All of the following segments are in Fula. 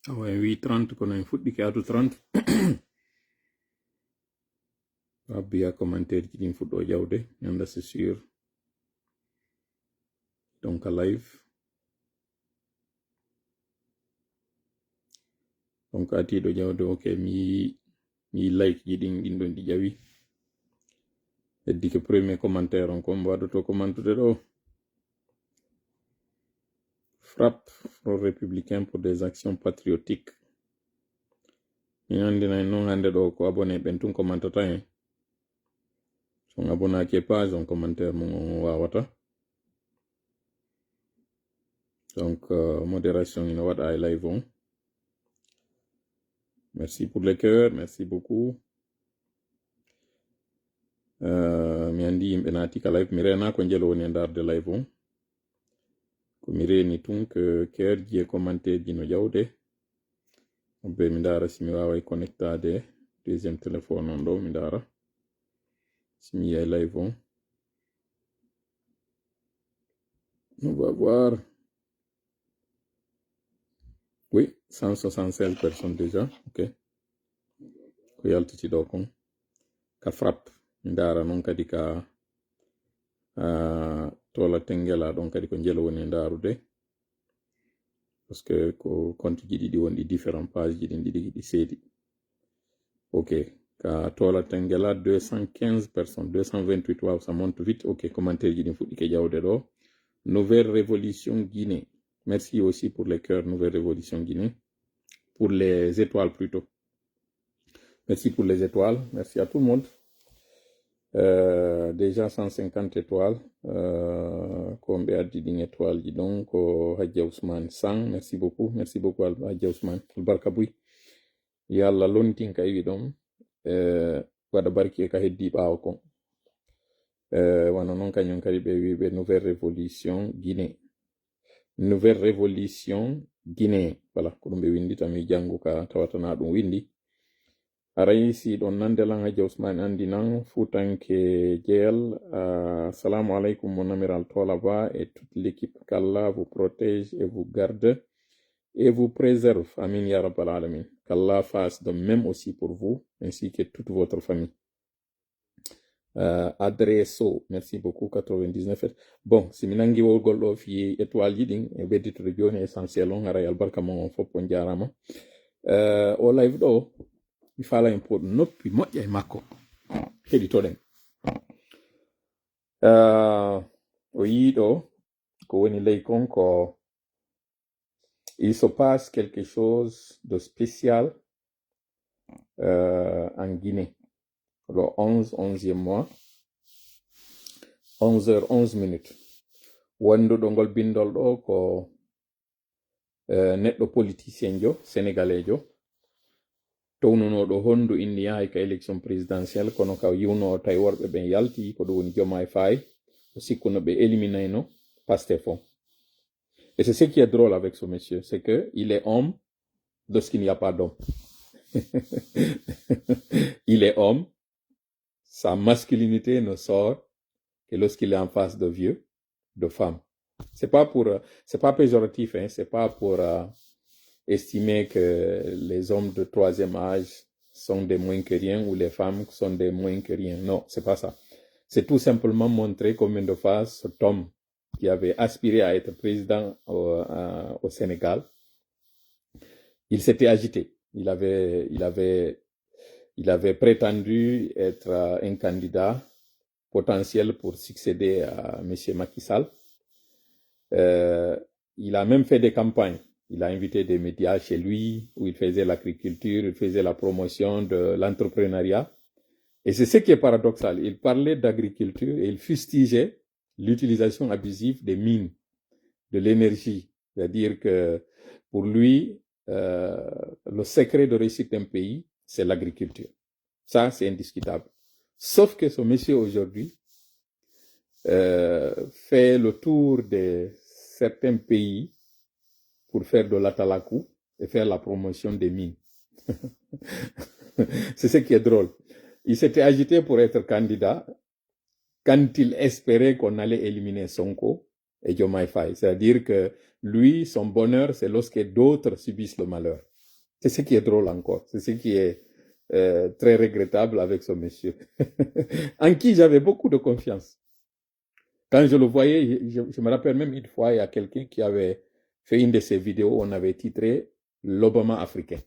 Ouais, 8h30 qu'on a un foot à 30. Rabbi a commentaire qui dit foot au Yaoudé, yanda c'est sûr. Donc à live. Donc à ti do Yaoudé, ok, mi like qui dit don di Yawi. Et dit que premier commentaire on combat de to commentaire do. Frappe aux républicains pour des actions patriotiques. Yandi na non hande do ko abonné ben tun commentateur hein. Son abonné ke page on commentaire mon wawata. Donc modération in what I live on. Merci pour les cœurs, merci beaucoup. Mi andi yimɓe naati ka live mi rena ko jelo woni e ndarde live on ko mi reni tun que keerji e commentaire ji no jawde be mi ndara si mi wawa connectade deuxième téléphone on ɗo mi ndara si mi yiya live on on va voir. Oui, 176 personnes déjà, ok ko yaltiti ɗo kon ka frappe mi ndara noon kadi ka tola tengela ɗon kadi ko jelo woni e ndarude parce que ko compte ji ɗiɗi woni différents page ji ɗin ɗiɗi seedi. Ok, ka tola tengela 215 personnes, 228, wow, ça monte vite. Ok, commentaire ji ɗin fuɗɗi jawde ɗo. Nouvelle Révolution Guinée. Merci aussi pour les cœurs, Nouvelle Révolution Guinée. Pour les étoiles plutôt. Merci pour les étoiles, merci à tout le monde. Déjà 150 étoiles. Combien a dit étoiles, dis donc, Hadja Ousmane 100, merci beaucoup Hadja Ousmane. Barkaboui. Yalla lontin ka yiwi ɗon waɗa barki e ka heddi ɓaawo kon wana noon kañum kadi ɓe wiɓe nouvelle révolution guinée voilà ko ɗum ɓe windi tami janngu ka tawatana ɗum windi aray si ɗon nandelan Hadja Ousmane andi nan fuutanke jeyal assalamu aleykum mon amiral Tolaba et toute l'équipe qu'Allah vous protège et vous garde et vous préserve. Amin ya rabbal alamin. Qu'Allah fasse de même aussi pour vous, ainsi que toute votre famille. Adresso, merci beaucoup, 99. Bon, si minangi wogol do fi étoile yiding e beddito joni essentiel on ara albarka mon foppo jarama. O live do mi fala en pod noppi moƴƴa e makko. Hedito den. O yido ko woni ley kon ko il se passe quelque chose de spécial en Guinée. Le 11e mois, 11h11. Wando dongol bindol do ko neɗɗo politicien jo sénégalais jo townunoɗo hondu indi yahay ka élection présidentielle kono ka yiwno tawi worɓe ɓen yalti ko ɗum woni Diomaye Faye o sikkuno ɓe éliminayno Pastef on. Et c'est ce qui est drôle avec ce monsieur, c'est que il est homme lorsqu'il n'y a pas d'homme. Il est homme, sa masculinité ne sort que lorsqu'il est en face de vieux, de femmes. C'est pas péjoratif, hein, c'est pas pour estimer que les hommes de troisième âge sont des moins que rien ou les femmes sont des moins que rien. Non, c'est pas ça. C'est tout simplement montrer combien de fois cet homme qui avait aspiré à être président au Sénégal, il s'était agité. Il avait prétendu être un candidat potentiel pour succéder à M. Macky Sall. Il a même fait des campagnes. Il a invité des médias chez lui où il faisait l'agriculture, il faisait la promotion de l'entrepreneuriat. Et c'est ce qui est paradoxal. Il parlait d'agriculture et il fustigeait l'utilisation abusive des mines, de l'énergie. C'est-à-dire que pour lui, le secret de réussite d'un pays, c'est l'agriculture. Ça, c'est indiscutable. Sauf que ce monsieur aujourd'hui fait le tour de certains pays pour faire de l'atalakou et faire la promotion des mines. C'est ce qui est drôle. Il s'était agité pour être candidat quand il espérait qu'on allait éliminer Sonko et Diomaye Faye. C'est-à-dire que lui, son bonheur, c'est lorsque d'autres subissent le malheur. C'est ce qui est drôle encore. C'est ce qui est très regrettable avec ce monsieur, en qui j'avais beaucoup de confiance. Quand je le voyais, je me rappelle même une fois, il y a quelqu'un qui avait fait une de ses vidéos, on avait titré l'Obama africain.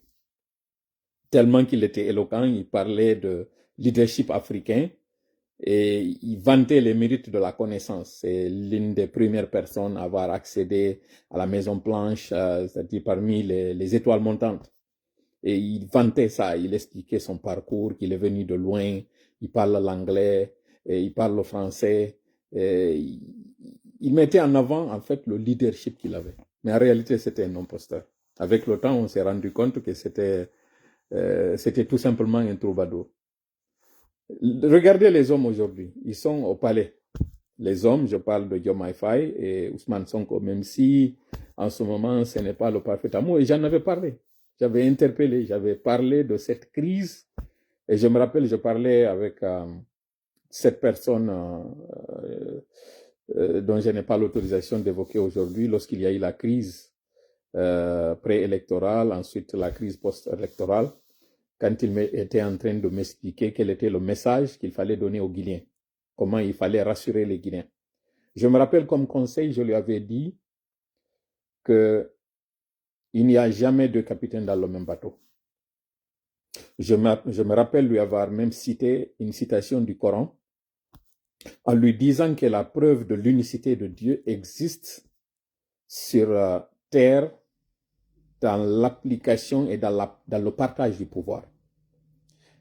Tellement qu'il était éloquent, il parlait de leadership africain et il vantait les mérites de la connaissance. C'est l'une des premières personnes à avoir accédé à la Maison Blanche, c'est-à-dire parmi les étoiles montantes. Et il vantait ça, il expliquait son parcours, qu'il est venu de loin, il parle l'anglais, il parle le français. Il mettait en avant, en fait, le leadership qu'il avait. Mais en réalité, c'était un imposteur. Avec le temps, on s'est rendu compte que c'était tout simplement un troubadour. Regardez les hommes aujourd'hui, ils sont au palais. Les hommes, je parle de Diomaye Faye et Ousmane Sonko, même si en ce moment ce n'est pas le parfait amour, et j'en avais parlé. J'avais interpellé, j'avais parlé de cette crise, et je me rappelle, je parlais avec cette personne dont je n'ai pas l'autorisation d'évoquer aujourd'hui, lorsqu'il y a eu la crise préélectorale, ensuite la crise post-électorale, quand il était en train de m'expliquer quel était le message qu'il fallait donner aux Guinéens, comment il fallait rassurer les Guinéens. Je me rappelle comme conseil, je lui avais dit qu'il n'y a jamais deux capitaines dans le même bateau. Je me rappelle lui avoir même cité une citation du Coran en lui disant que la preuve de l'unicité de Dieu existe sur terre dans l'application et dans le partage du pouvoir.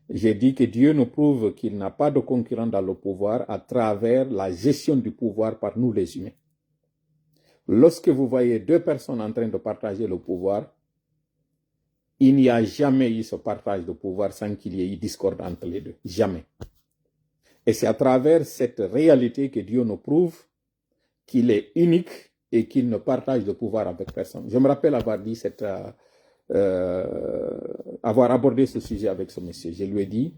J'ai dit que Dieu nous prouve qu'il n'a pas de concurrent dans le pouvoir à travers la gestion du pouvoir par nous les humains. Lorsque vous voyez deux personnes en train de partager le pouvoir, il n'y a jamais eu ce partage de pouvoir sans qu'il y ait eu discorde entre les deux. Jamais. Et c'est à travers cette réalité que Dieu nous prouve qu'il est unique et qu'il ne partage de pouvoir avec personne. Je me rappelle avoir dit avoir abordé ce sujet avec ce monsieur. Je lui ai dit,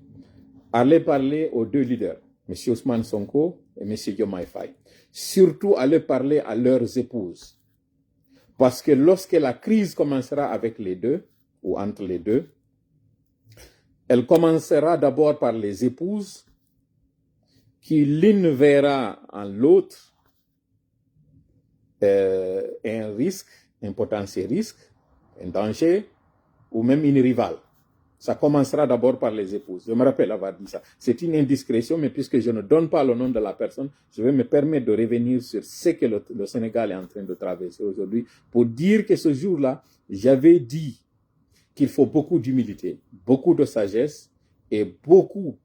allez parler aux deux leaders, M. Ousmane Sonko et M. Diomaye Faye. Surtout, allez parler à leurs épouses. Parce que lorsque la crise commencera avec les deux, ou entre les deux, elle commencera d'abord par les épouses, qui l'une verra en l'autre un risque, un potentiel risque, un danger, ou même une rivale. Ça commencera d'abord par les épouses. Je me rappelle avoir dit ça. C'est une indiscrétion, mais puisque je ne donne pas le nom de la personne, je vais me permettre de revenir sur ce que le Sénégal est en train de traverser aujourd'hui pour dire que ce jour-là, j'avais dit qu'il faut beaucoup d'humilité, beaucoup de sagesse et beaucoup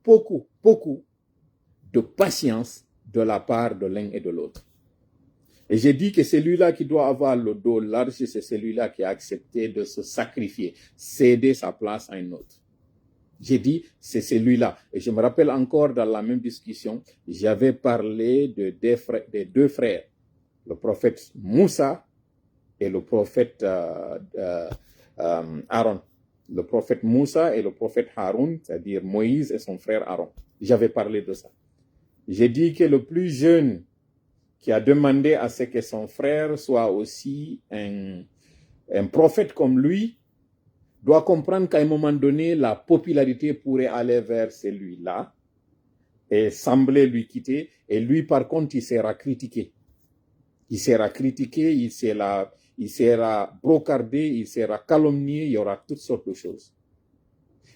de patience de la part de l'un et de l'autre. Et j'ai dit que celui-là qui doit avoir le dos large, c'est celui-là qui a accepté de se sacrifier, céder sa place à un autre. J'ai dit, c'est celui-là. Et je me rappelle encore dans la même discussion, j'avais parlé des deux frères, le prophète Moussa et le prophète Aaron. Le prophète Moussa et le prophète Haroun, c'est-à-dire Moïse et son frère Aaron. J'avais parlé de ça. J'ai dit que le plus jeune qui a demandé à ce que son frère soit aussi un prophète comme lui, doit comprendre qu'à un moment donné, la popularité pourrait aller vers celui-là et sembler lui quitter. Et lui, par contre, il sera critiqué. Il sera critiqué, il sera brocardé, il sera calomnié, il y aura toutes sortes de choses.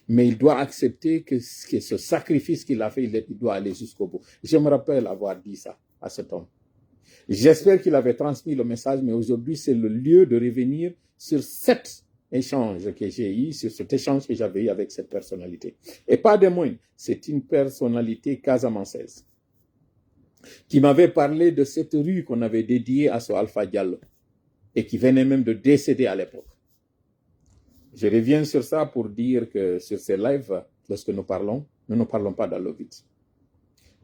Mais il doit accepter que ce sacrifice qu'il a fait, il doit aller jusqu'au bout. Je me rappelle avoir dit ça à cet homme. J'espère qu'il avait transmis le message, mais aujourd'hui, c'est le lieu de revenir sur cet échange que j'ai eu, sur cet échange que j'avais eu avec cette personnalité. Et pas de moins, c'est une personnalité casamançaise qui m'avait parlé de cette rue qu'on avait dédiée à ce Alpha Diallo et qui venait même de décéder à l'époque. Je reviens sur ça pour dire que sur ces lives, lorsque nous ne parlons pas dans le vide.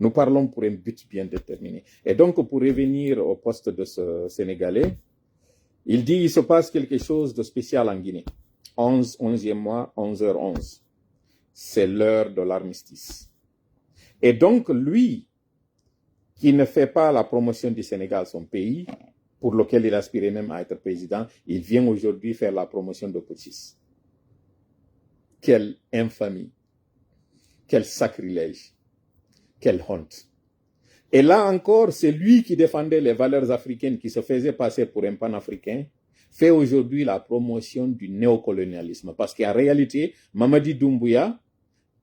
Nous parlons pour un but bien déterminé. Et donc, pour revenir au poste de ce Sénégalais, il dit il se passe quelque chose de spécial en Guinée. 11e mois, 11h11. C'est l'heure de l'armistice. Et donc, lui, qui ne fait pas la promotion du Sénégal, son pays, pour lequel il aspirait même à être président, il vient aujourd'hui faire la promotion de Putschis. Quelle infamie, quel sacrilège, quelle honte. Et là encore, c'est lui qui défendait les valeurs africaines, qui se faisait passer pour un panafricain, fait aujourd'hui la promotion du néocolonialisme. Parce qu'en réalité, Mamadi Doumbouya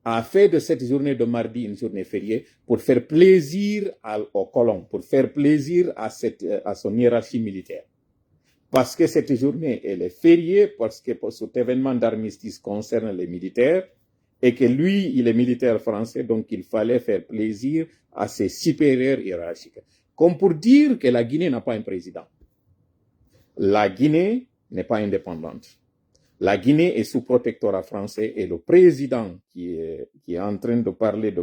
a fait de cette journée de mardi une journée fériée pour faire plaisir aux colons, pour faire plaisir à son hiérarchie militaire. Parce que cette journée, elle est fériée, parce que cet événement d'armistice concerne les militaires, et que lui, il est militaire français, donc il fallait faire plaisir à ses supérieurs hiérarchiques. Comme pour dire que la Guinée n'a pas un président. La Guinée n'est pas indépendante. La Guinée est sous protectorat français et le président qui est en train de parler,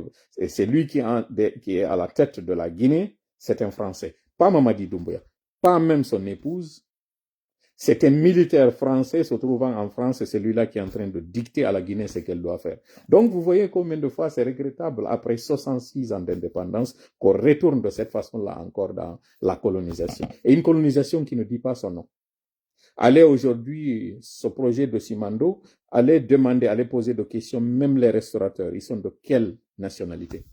c'est lui qui est à la tête de la Guinée, c'est un Français. Pas Mamadi Doumbouya, pas même son épouse. C'est un militaire français se trouvant en France, c'est celui-là qui est en train de dicter à la Guinée ce qu'elle doit faire. Donc vous voyez combien de fois c'est regrettable, après 66 ans d'indépendance, qu'on retourne de cette façon-là encore dans la colonisation. Et une colonisation qui ne dit pas son nom. Allez aujourd'hui, ce projet de Simando, allez poser des questions, même les restaurateurs, ils sont de quelle nationalité?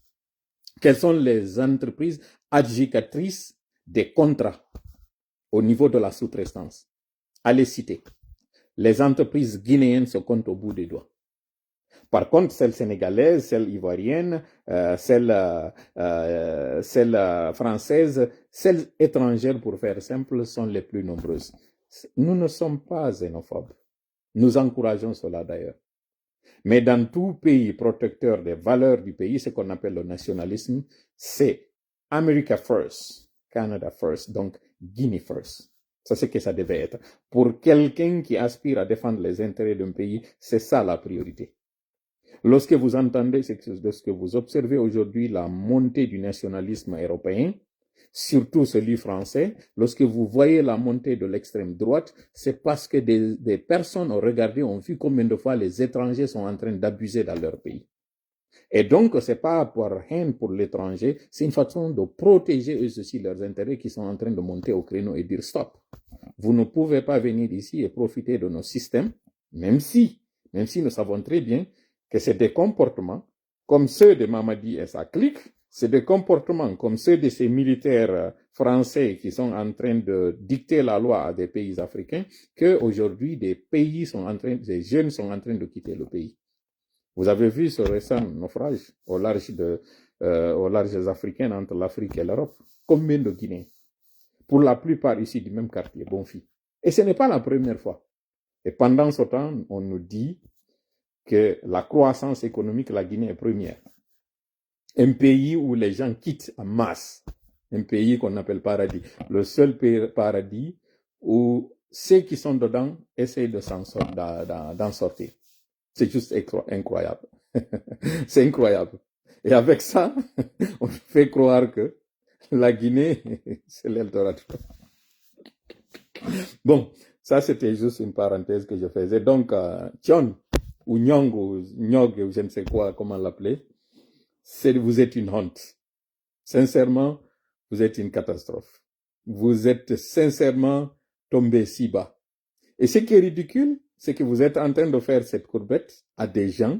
Quelles sont les entreprises adjudicatrices des contrats au niveau de la sous-traitance? Allez citer. Les entreprises guinéennes se comptent au bout des doigts. Par contre, celles sénégalaises, celles ivoiriennes, celles françaises, celles étrangères, pour faire simple, sont les plus nombreuses. Nous ne sommes pas xénophobes. Nous encourageons cela d'ailleurs. Mais dans tout pays protecteur des valeurs du pays, ce qu'on appelle le nationalisme, c'est America First, Canada First, donc Guinea First. C'est ce que ça devait être. Pour quelqu'un qui aspire à défendre les intérêts d'un pays, c'est ça la priorité. Lorsque vous entendez, lorsque vous observez aujourd'hui la montée du nationalisme européen, surtout celui français, lorsque vous voyez la montée de l'extrême droite, c'est parce que des personnes ont regardé, ont vu combien de fois les étrangers sont en train d'abuser dans leur pays. Et donc, ce n'est pas par haine pour l'étranger, c'est une façon de protéger eux aussi leurs intérêts qui sont en train de monter au créneau et dire stop. Vous ne pouvez pas venir ici et profiter de nos systèmes, même si nous savons très bien que c'est des comportements comme ceux de Mamadi et sa clique, c'est des comportements comme ceux de ces militaires français qui sont en train de dicter la loi à des pays africains, qu'aujourd'hui des jeunes sont en train de quitter le pays. Vous avez vu ce récent naufrage au large des Africains entre l'Afrique et l'Europe. Combien de Guinéens? Pour la plupart ici du même quartier, Bonfi. Et ce n'est pas la première fois. Et pendant ce temps, on nous dit que la croissance économique, la Guinée est première. Un pays où les gens quittent en masse. Un pays qu'on appelle paradis. Le seul paradis où ceux qui sont dedans essayent d'en sortir. C'est juste incroyable. C'est incroyable. Et avec ça, on fait croire que la Guinée, c'est l'Eldorado. Bon, ça c'était juste une parenthèse que je faisais. Donc, Thion, ou Nyong, ou Nyog, ou je ne sais quoi, comment l'appeler, vous êtes une honte. Sincèrement, vous êtes une catastrophe. Vous êtes sincèrement tombé si bas. Et ce qui est ridicule, c'est que vous êtes en train de faire cette courbette à des gens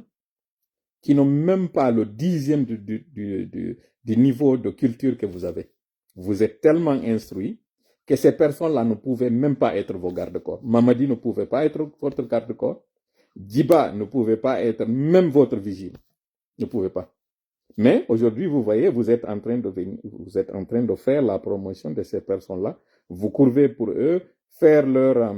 qui n'ont même pas le 10e du niveau de culture que vous avez. Vous êtes tellement instruits que ces personnes-là ne pouvaient même pas être vos garde-corps. Mamadi ne pouvait pas être votre garde-corps. Djiba ne pouvait pas être même votre vigile. Ne pouvait pas. Mais aujourd'hui, vous voyez, vous êtes en train de faire la promotion de ces personnes-là. Vous courvez pour eux, faire leur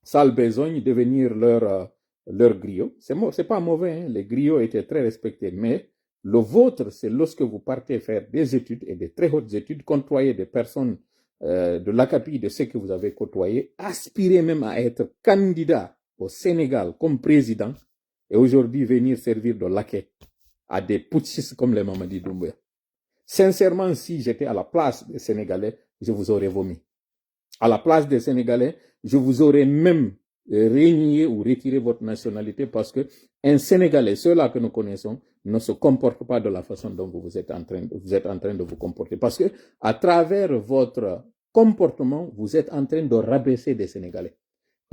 sale besogne, devenir leur griot. C'est pas mauvais, hein? Les griots étaient très respectés, mais le vôtre, c'est lorsque vous partez faire des études et des très hautes études, côtoyer des personnes de l'ACAPI, de ceux que vous avez côtoyés, aspirer même à être candidat au Sénégal comme président, et aujourd'hui venir servir de laquais à des putschistes comme les Mamadi Doumbouya. Sincèrement, si j'étais à la place des Sénégalais, je vous aurais vomi. À la place des Sénégalais, je vous aurais même renié ou retiré votre nationalité parce que un Sénégalais, ceux-là que nous connaissons, ne se comporte pas de la façon dont vous êtes en train de vous comporter. Parce que à travers votre comportement, vous êtes en train de rabaisser des Sénégalais.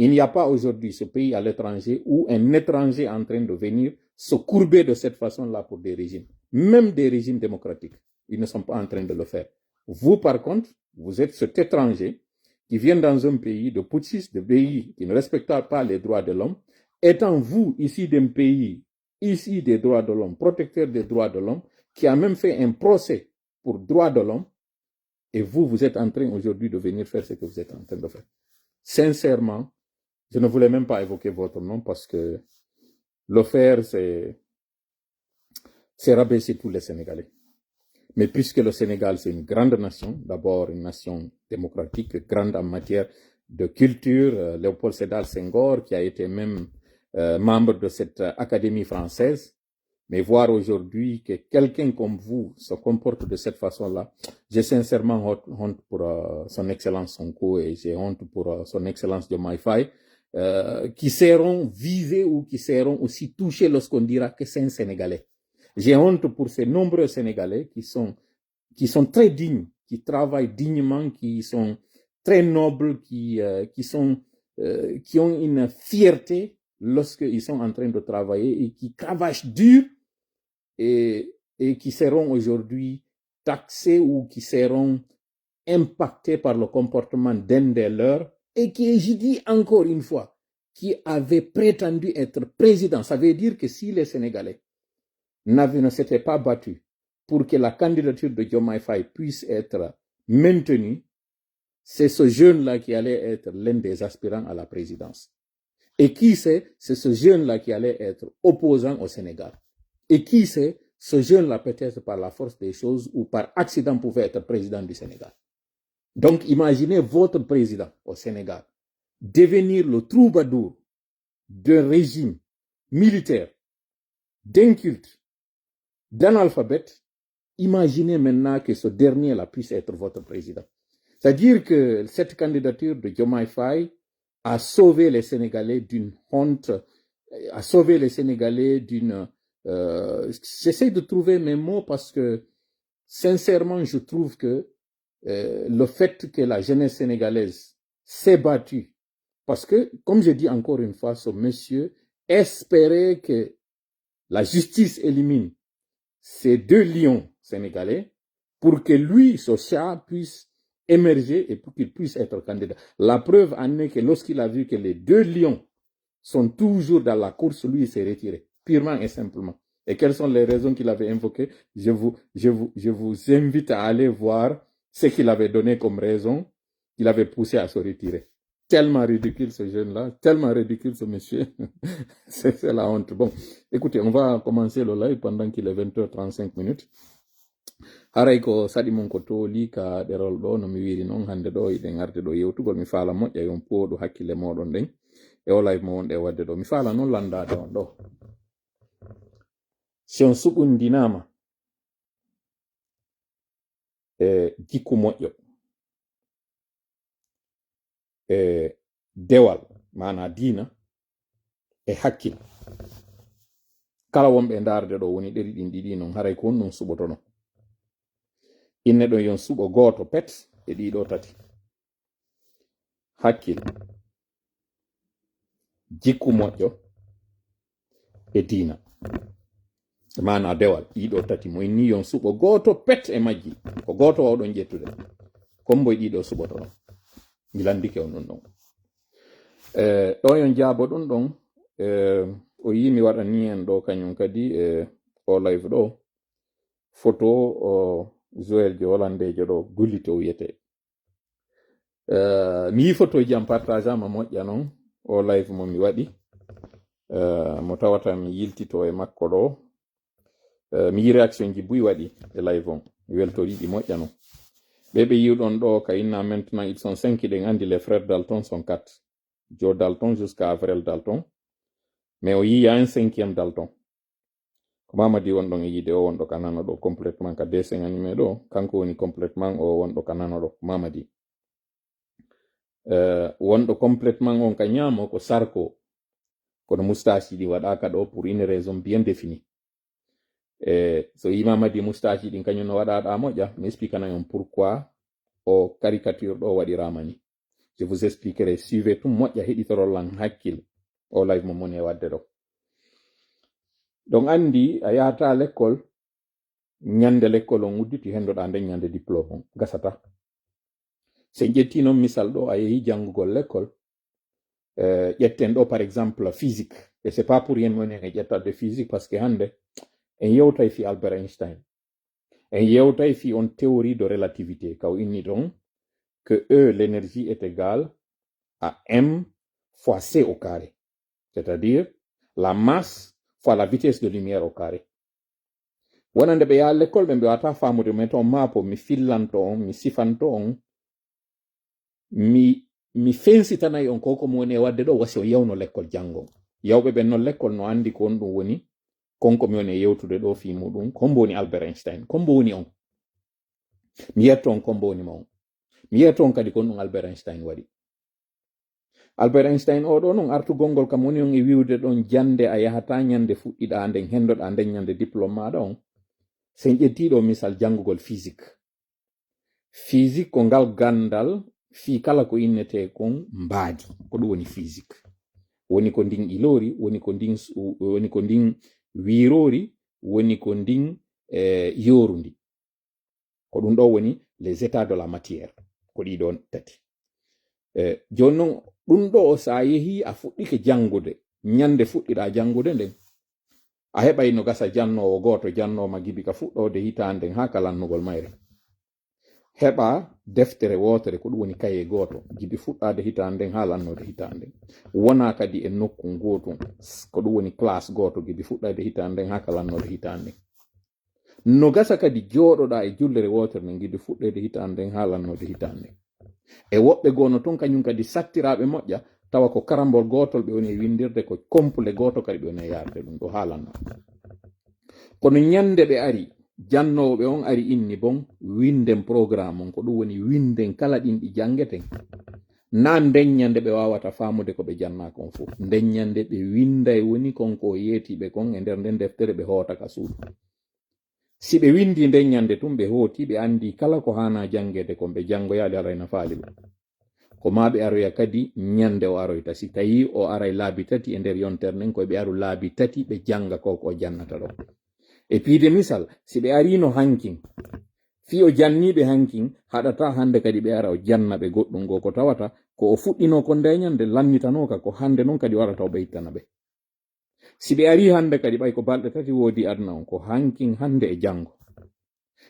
Il n'y a pas aujourd'hui ce pays à l'étranger où un étranger est en train de venir se courber de cette façon-là pour des régimes. Même des régimes démocratiques, ils ne sont pas en train de le faire. Vous, par contre, vous êtes cet étranger qui vient dans un pays de putschistes, de pays qui ne respectent pas les droits de l'homme, étant vous ici d'un pays, ici des droits de l'homme, protecteur des droits de l'homme, qui a même fait un procès pour droits de l'homme, et vous êtes en train aujourd'hui de venir faire ce que vous êtes en train de faire. Sincèrement, je ne voulais même pas évoquer votre nom parce que le faire, c'est rabaisser tous les Sénégalais. Mais puisque le Sénégal, c'est une grande nation, d'abord une nation démocratique, grande en matière de culture, Léopold Sédar Senghor, qui a été même membre de cette académie française, mais voir aujourd'hui que quelqu'un comme vous se comporte de cette façon-là, j'ai sincèrement honte pour son excellence Sonko et j'ai honte pour son excellence Diomaye Faye, qui seront visés ou qui seront aussi touchés lorsqu'on dira que c'est un Sénégalais. J'ai honte pour ces nombreux Sénégalais qui sont très dignes, qui travaillent dignement, qui sont très nobles, qui ont une fierté lorsqu'ils sont en train de travailler et qui cravachent dur et qui seront aujourd'hui taxés ou qui seront impactés par le comportement d'un des leurs et qui, je dis encore une fois, qui avait prétendu être président. Ça veut dire que si les Sénégalais ne s'étaient pas battus pour que la candidature de Diomaye Faye puisse être maintenue, c'est ce jeune-là qui allait être l'un des aspirants à la présidence. Et qui sait, c'est ce jeune-là qui allait être opposant au Sénégal. Et qui sait, ce jeune-là peut-être par la force des choses ou par accident pouvait être président du Sénégal. Donc imaginez votre président au Sénégal devenir le troubadour d'un régime militaire, d'inculte, d'analphabète. Imaginez maintenant que ce dernier-là puisse être votre président. C'est-à-dire que cette candidature de Diomaye Faye a sauvé les Sénégalais d'une honte, a sauvé les Sénégalais d'une... j'essaie de trouver mes mots parce que, sincèrement, je trouve que le fait que la jeunesse sénégalaise s'est battue, parce que, comme je dis encore une fois, ce monsieur espérait que la justice élimine ces deux lions sénégalais pour que lui, ce chat, puisse émerger et pour qu'il puisse être candidat. La preuve en est que lorsqu'il a vu que les deux lions sont toujours dans la course, lui, il s'est retiré, purement et simplement. Et quelles sont les raisons qu'il avait invoquées? Je vous invite à aller voir ce qu'il avait donné comme raison qu'il avait poussé à se retirer. Tellement ridicule ce jeune-là, tellement ridicule ce monsieur. C'est la honte. Bon, écoutez, on va commencer le live pendant qu'il est 20h35. Haray ko saɗi mon ko tooli ka ɗerol ɗo no mi wiri noon hannde ɗo eɗen arde ɗo yewtugol mi faala moƴƴa yon pooɗu hakkille moɗon ɗen e o live mo wonɗe wadde ɗo mi faala noon landade on ɗo si on suɓundinama e jikku moƴƴo e dewal mana diina e hakkil kala wonɓe darde ɗo woni ɗeri ɗin ɗiɗi noon haray ko on ɗon suɓotono inne ɗon yon suɓo gooto pet e ɗiɗo tati hakkil jikku moƴƴo e diina mana dewal ɗiɗo tati mo inni yon suɓo gooto pet e majji ko gooto wawɗon ƴettude komboye ɗiɗo suɓotono mi landike on ɗum ɗon ɗo yon jaabo ɗum ɗon o yi mi waɗani en ɗo kañum kadi o live ɗo photo o Joel jo holandejo ɗo gullito wiyete mi yi photoji am partageama moƴƴa noon o live mo mi waɗi mo tawata mi yiltito e makko ɗo mi yi réaction ji buy waɗi e live on mi weltoriɗi moƴƴa noon ɓe yiwɗon ɗo ka inna maintenant ils sont 5 ɗen andi les frères Dalton sont 4 Joe Dalton jusqu'à Avril Dalton mais o yi ya un 5e Dalton ko mamadi wonɗon e yide o wonɗo ka nano ɗo complètement ka dessin animé ɗo kanko woni complètement o wonɗo ka nano ɗo mamadi wonɗo complètement on ka ñaamo ko Sarko kono moustache ɗi waɗaka ɗo pour une raison bien définie so yi mamadi moustache ɗin kañum no waɗaɗa moƴƴa mi expliquana on pourquoi o caricature ɗo waɗirama ni Je vous expliquerai. Suivez tout moƴƴa heɗitorol lan hakkille o live mo moni e wadde ɗo. Donc andi a yahata l'école, ñande l'école on udditi hendoɗa nden ñande diplôme on gasata. Se ƴetti noon misal ɗo a yehi jangugol l'école, ƴetten ɗo par exemple physique, et c'est pas pour rien woni en ƴettade physique parce que hande en yewtay fi Albert Einstein, en yewtay fi on théorie de relativité kaw inni ɗon que E, l'énergie est égale à M fois C au carré, c'est-à-dire la masse fois la vitesse de lumière au carré. Wonande ɓe yaha l'école ɓe wata famude men to mapo mi fillanto on, mi sifanto on, mi fensitanayi on ko komo woni e wadde ɗo wasi o yewno l'école jango. Yawɓe ɓen noon l'école no andi ko on ɗum woni konko mi woni e yewtude ɗo fi muɗum kombo woni Albert Einstein, kombo woni on. Mi yetto on kombo woni ma on. Mi yetto on kadi kon ɗum Albert Einstein waɗi. Albert Einstein o ɗo non artugol ngol kam woni on e wiwde ɗon jande a yahata ñande fuɗɗiɗa nden hendoɗa nden ñande diplôme maɗa on. Sen ƴettiɗo misal jangugol physique. Physique ko ngal gandal fi kala ko innete kon mbaadi ko ɗum woni physique. Woni ko ndin ilori, woni ko ndin wirori, woni ko ndin yorundi. Ko ɗum ɗo woni les états de la matière ko ɗiɗon tati. Joni non ɗum ɗo sa yehi a fuɗɗike jangude ñande fuɗɗiɗa jangude nden a heɓay no gasa jannowo goto jannoma gibi ka fuɗɗode hitanden ha ka lannugol mayre. Heɓa deftere wotere ko ɗum woni kaye goto gibi fuɗɗade hitanden ha lannode hitanden. Wona kadi e nokku gotum ko ɗum woni classe goto gibi fuɗɗade hitanden ha ka lannode hitanden. No gasa kadi joɗoɗa e jullere wotere nden gibi fuɗɗede hitanden ha lannode hitanden. E woɓɓe gono ton kañum kadi sattiraɓe moƴƴa tawa ko karambol gotol ɓe woni e windirde ko compule goto kadi ɓe woni e yarde ɗum ɗo haalanno. Kono ñande ɓe ari jannoɓe on ari inni bon winden programme on ko ɗum woni winden kala ɗin ɗi jangeten na nden ñande ɓe wawata famude ko ɓe janna kon fof. Nden ñande ɓe winda e woni konko yetiɓe kon e nder nden deftere ɓe hoota ka suudu. Si ɓe windi nden ñande tum ɓe hooti ɓe andi kala ko hana jangede kon ɓe jangoyaali arayna faali ɓe. Ko ma ɓe aroya kadi ñande o aroyta si tawi o aray laabi tati e nder yontere nden koye ɓe aru laabi tati ɓe janga ko jannata ɗo. E piide misal si ɓe arino hankin fi o janniɓe hankin haɗata hande kadi ɓe ara o janna ɓe goɗɗum go ko tawata ko o fuɗɗino ko nde ñande lannitanoka ko hande noon kadi warata o ɓeytana ɓe. Si ɓe ari hande kadi ɓay ko balɗe tati woodi aduna on ko hankin hande e jango.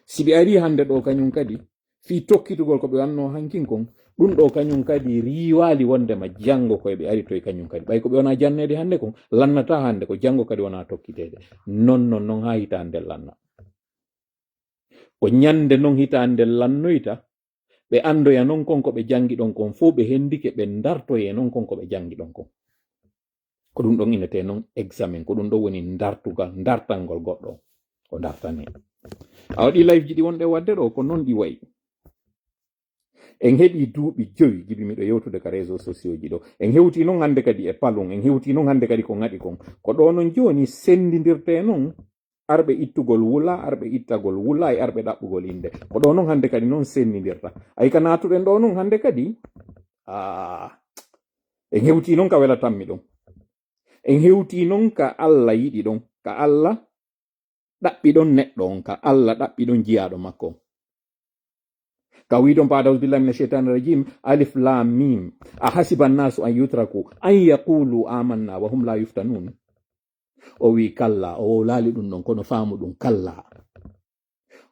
Si ɓe ari hande ɗo kañum kadi fi tokkitugol ko ɓe wanno hankin kon ɗum ɗo kañum kadi riwali wondema jango koye ɓe ari toye kañum kadi ɓay ko ɓe wona jannede hande kon lannata hande ko jango kadi wona tokkitede non ha hitande lanna. Ko ñande non hitande lannoyta ɓe andoya non konko ɓe jangi ɗon kon fo ɓe hendike ɓe dartoye non konko ɓe jangi ɗon kon. Ko ɗum ɗon inete non examen, ko ɗum ɗo woni dartangol goɗɗo ko dartane. A waɗi live ji ɗi wonɗe wadde ɗo ko non ɗi wayi. En heɓi duuɓi 5 jibi miɗo yewtude ka réseaux sociaux ji ɗo. En hewti non hande kadi e palum, en hewti non hande kadi ko ngaɗi kon. Ko ɗo non joni sendidirte non arɓe ittugol wula, arɓe ittagol wula e arɓe ɗaɓɓugol inde. Ko ɗo non hande kadi non sendidirta. Ay ka natuɗen ɗo non hande kadi en hewti non ka welatanmi ɗon. En hewti non ka Allah yiɗi ɗon, ka Allah ɗaɓɓi ɗon neɗɗo on, ka Allah ɗaɓɓi ɗon jiyaɗo makko. Ka wi ɗon baada billahi mina shaytani rajim alif lam mim a hasiba annasu an yutraku an yaqulu amanna wa hum la yuftanun. O wi kalla o laali ɗum ɗon kono faamu ɗum kalla.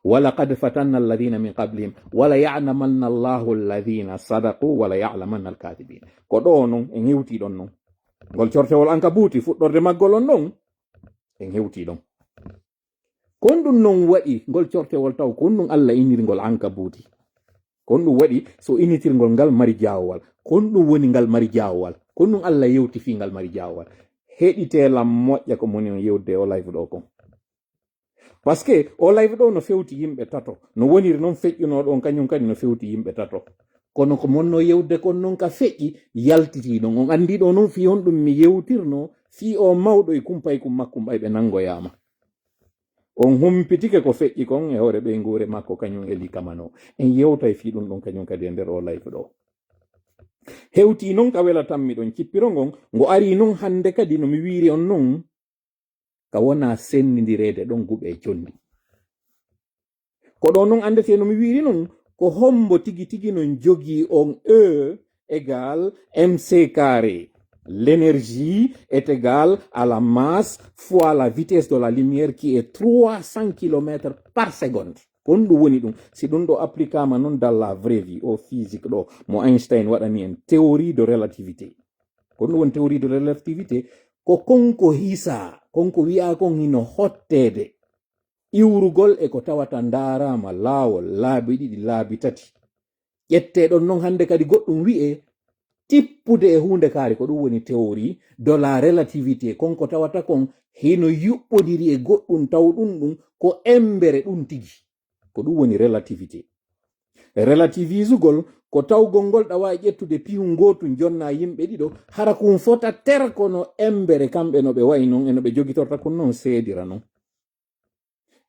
walaqad fatanna alladhina min qablihim wala ya'lamanna allahu alladhina sadaqu wala ya'lamanna alkadibin. Ko ɗo non en hewti ɗon non ngol cortewol ankabuuti fuɗɗorde maggol on non en hewti ɗon. Kon ɗum non waɗi ngol cortewol taw kon ɗum Allah inirgol ankabuuti. Kon ɗum waɗi so initirgol ngal mari jawowal, kon ɗum woni ngal mari jawowal, kon ɗum Allah yewti fi ngal mari jawowal. Heɗitelam moƴƴa ko moni on yewde o live ɗo kon. Par ce que o live ɗo no fewti yimɓe tato, no woniri noon feƴƴuno ɗon kañum kadi no fewti yimɓe tato. Kono ko monno yewde kon noon ka feƴƴi yaltiti ɗon on andi ɗo noon fi on ɗum mi yewtirno fi o mawɗo e kumpay kum makkum ɓayɓe nangoyama. On humpitike ko feƴƴi kon e hoore ɓey nguure makko kañum eli kamano. En yewta e fi ɗum ɗon kañum kadi e nder o live ɗo. hewti non ka wela tammi ɗon cippiro ngon ngo ari non hande kadi no mi wiri on non ka wona sennidirede ɗon guɓe jondi ko ɗo non andete no mi wiri non ko hombo tigi tigi non jogi on E égale mc carré. L'énergie est égale à la masse fois la vitesse de la lumière qui est 300 km par seconde. Kon ɗum woni ɗum si ɗum ɗo applicama non dans la vraie vie au physique ɗo mo Einstein waɗani en théorie de relativité. Kon ɗum woni théorie de relativité ko konko hisa konko wi'a kon hino hottede iwrugol e ko tawata ndarama laawol laabi ɗiɗi laabi tati ƴetteɗon non hande kadi goɗɗum wi'e tippude e hunde kaari ko ɗum woni théorie de la relativité konko tawata kon hino yuɓɓodiri e goɗɗum taw ɗum ko embere ɗum tigi ko ɗum woni relativité. Relativisugol ko tawgol ngol ɗawa ƴettude pihun gotum jonna yimɓe ɗiɗo hara kum fota ter kono embere kamɓe no ɓe wayi non eno ɓe jogitorta kon non seedira non.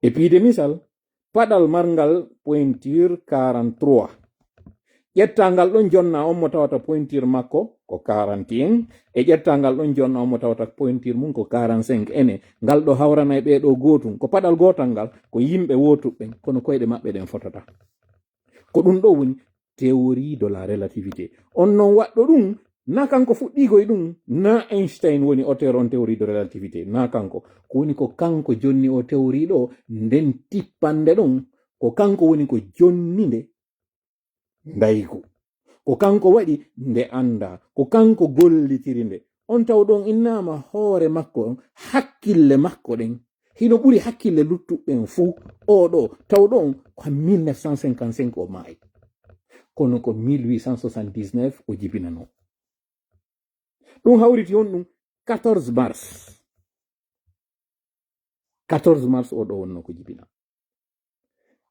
E piide misal paɗal marngal pointure 43 ƴettangal ɗon jonna on mo tawata pointure makko ko 41 e ƴettangal ɗon jonna on mo tawata pointure mum ko 45 ene ngal ɗo hawrana e ɓeɗo gotum ko paɗal gotal ngal ko yimɓe wotuɓɓen kono koyɗe maɓɓe ɗen fotata ko ɗum ɗo woni théorie de la relativité. On non waɗɗo ɗum na kanko fuɗɗigoy ɗum na Einstein woni auteur on théorie de relativité na kanko ko woni ko kanko jonni o théorie ɗo nden tippande ɗon ko kanko woni ko jonni nde ndaygu ko kanko waɗi nde anda ko kanko gollitiri nde on taw ɗon innama hoore makko hakkille makko ɗen hino ɓuri hakkille luttuɓɓen fuu oɗo taw ɗon ko 1955 o maayi kono ko 1879 o jibinano ɗum hawriti on ɗum 14 mars o ɗo wonno ko jibina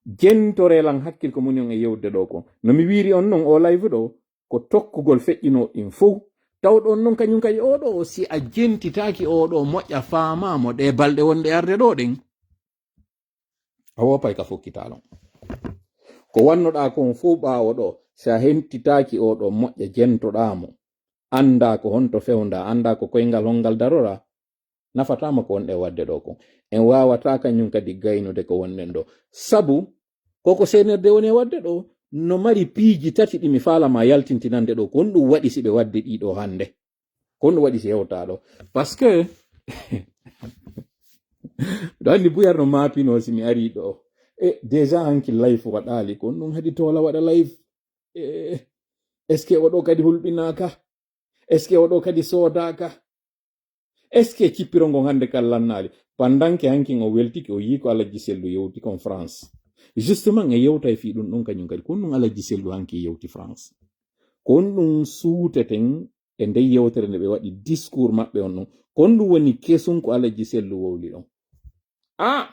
jentorelan hakkil ko muni on e yewde ɗo ko no mi wiri on non o live ɗo ko tokkugol feƴƴino ɗin fof taw ɗon non kañum kadi oɗo si a jentitaki oɗo moƴƴa faamamo ɗe balɗe wonɗe arde ɗo ɗen a wopay ka fokkitalon ko wannoɗa kon fof ɓawo ɗo si a hentitaki oɗo moƴƴa jentoɗamo anda ko honto fewnda anda ko koyngal hongal darora nafatama ko wonɗe wadde ɗo ko en wawata kañum kadi gaynude ko wonɗen ɗo sabu koko senerde woni wadde ɗo no mari piiji tati ɗi mi falama yaltintinande ɗo kon ɗum waɗi si ɓe wadde ɗiɗo hande kon ɗum waɗi si hewta ɗo par ce que ɗo andi buyarno mapino si mi ari ɗo e déjà hanki life waɗali kon ɗum hadi tola waɗa life est ce que oɗo kadi hulɓinaka est ce que oɗo kadi sodaka est ce que cippirongon hande kallannali pandanke hankin o weltiki o yi ko Alaji Sellu yewti kon France justement e yewta e fi ɗum ɗon kañum kadi kon ɗum Alaji Sellu hanki yewti France kon ɗum suuteten e nde yewtere nde ɓe waɗi discours maɓɓe on ɗon kon ɗum woni kesum ko Alaji Sellu wowli ɗon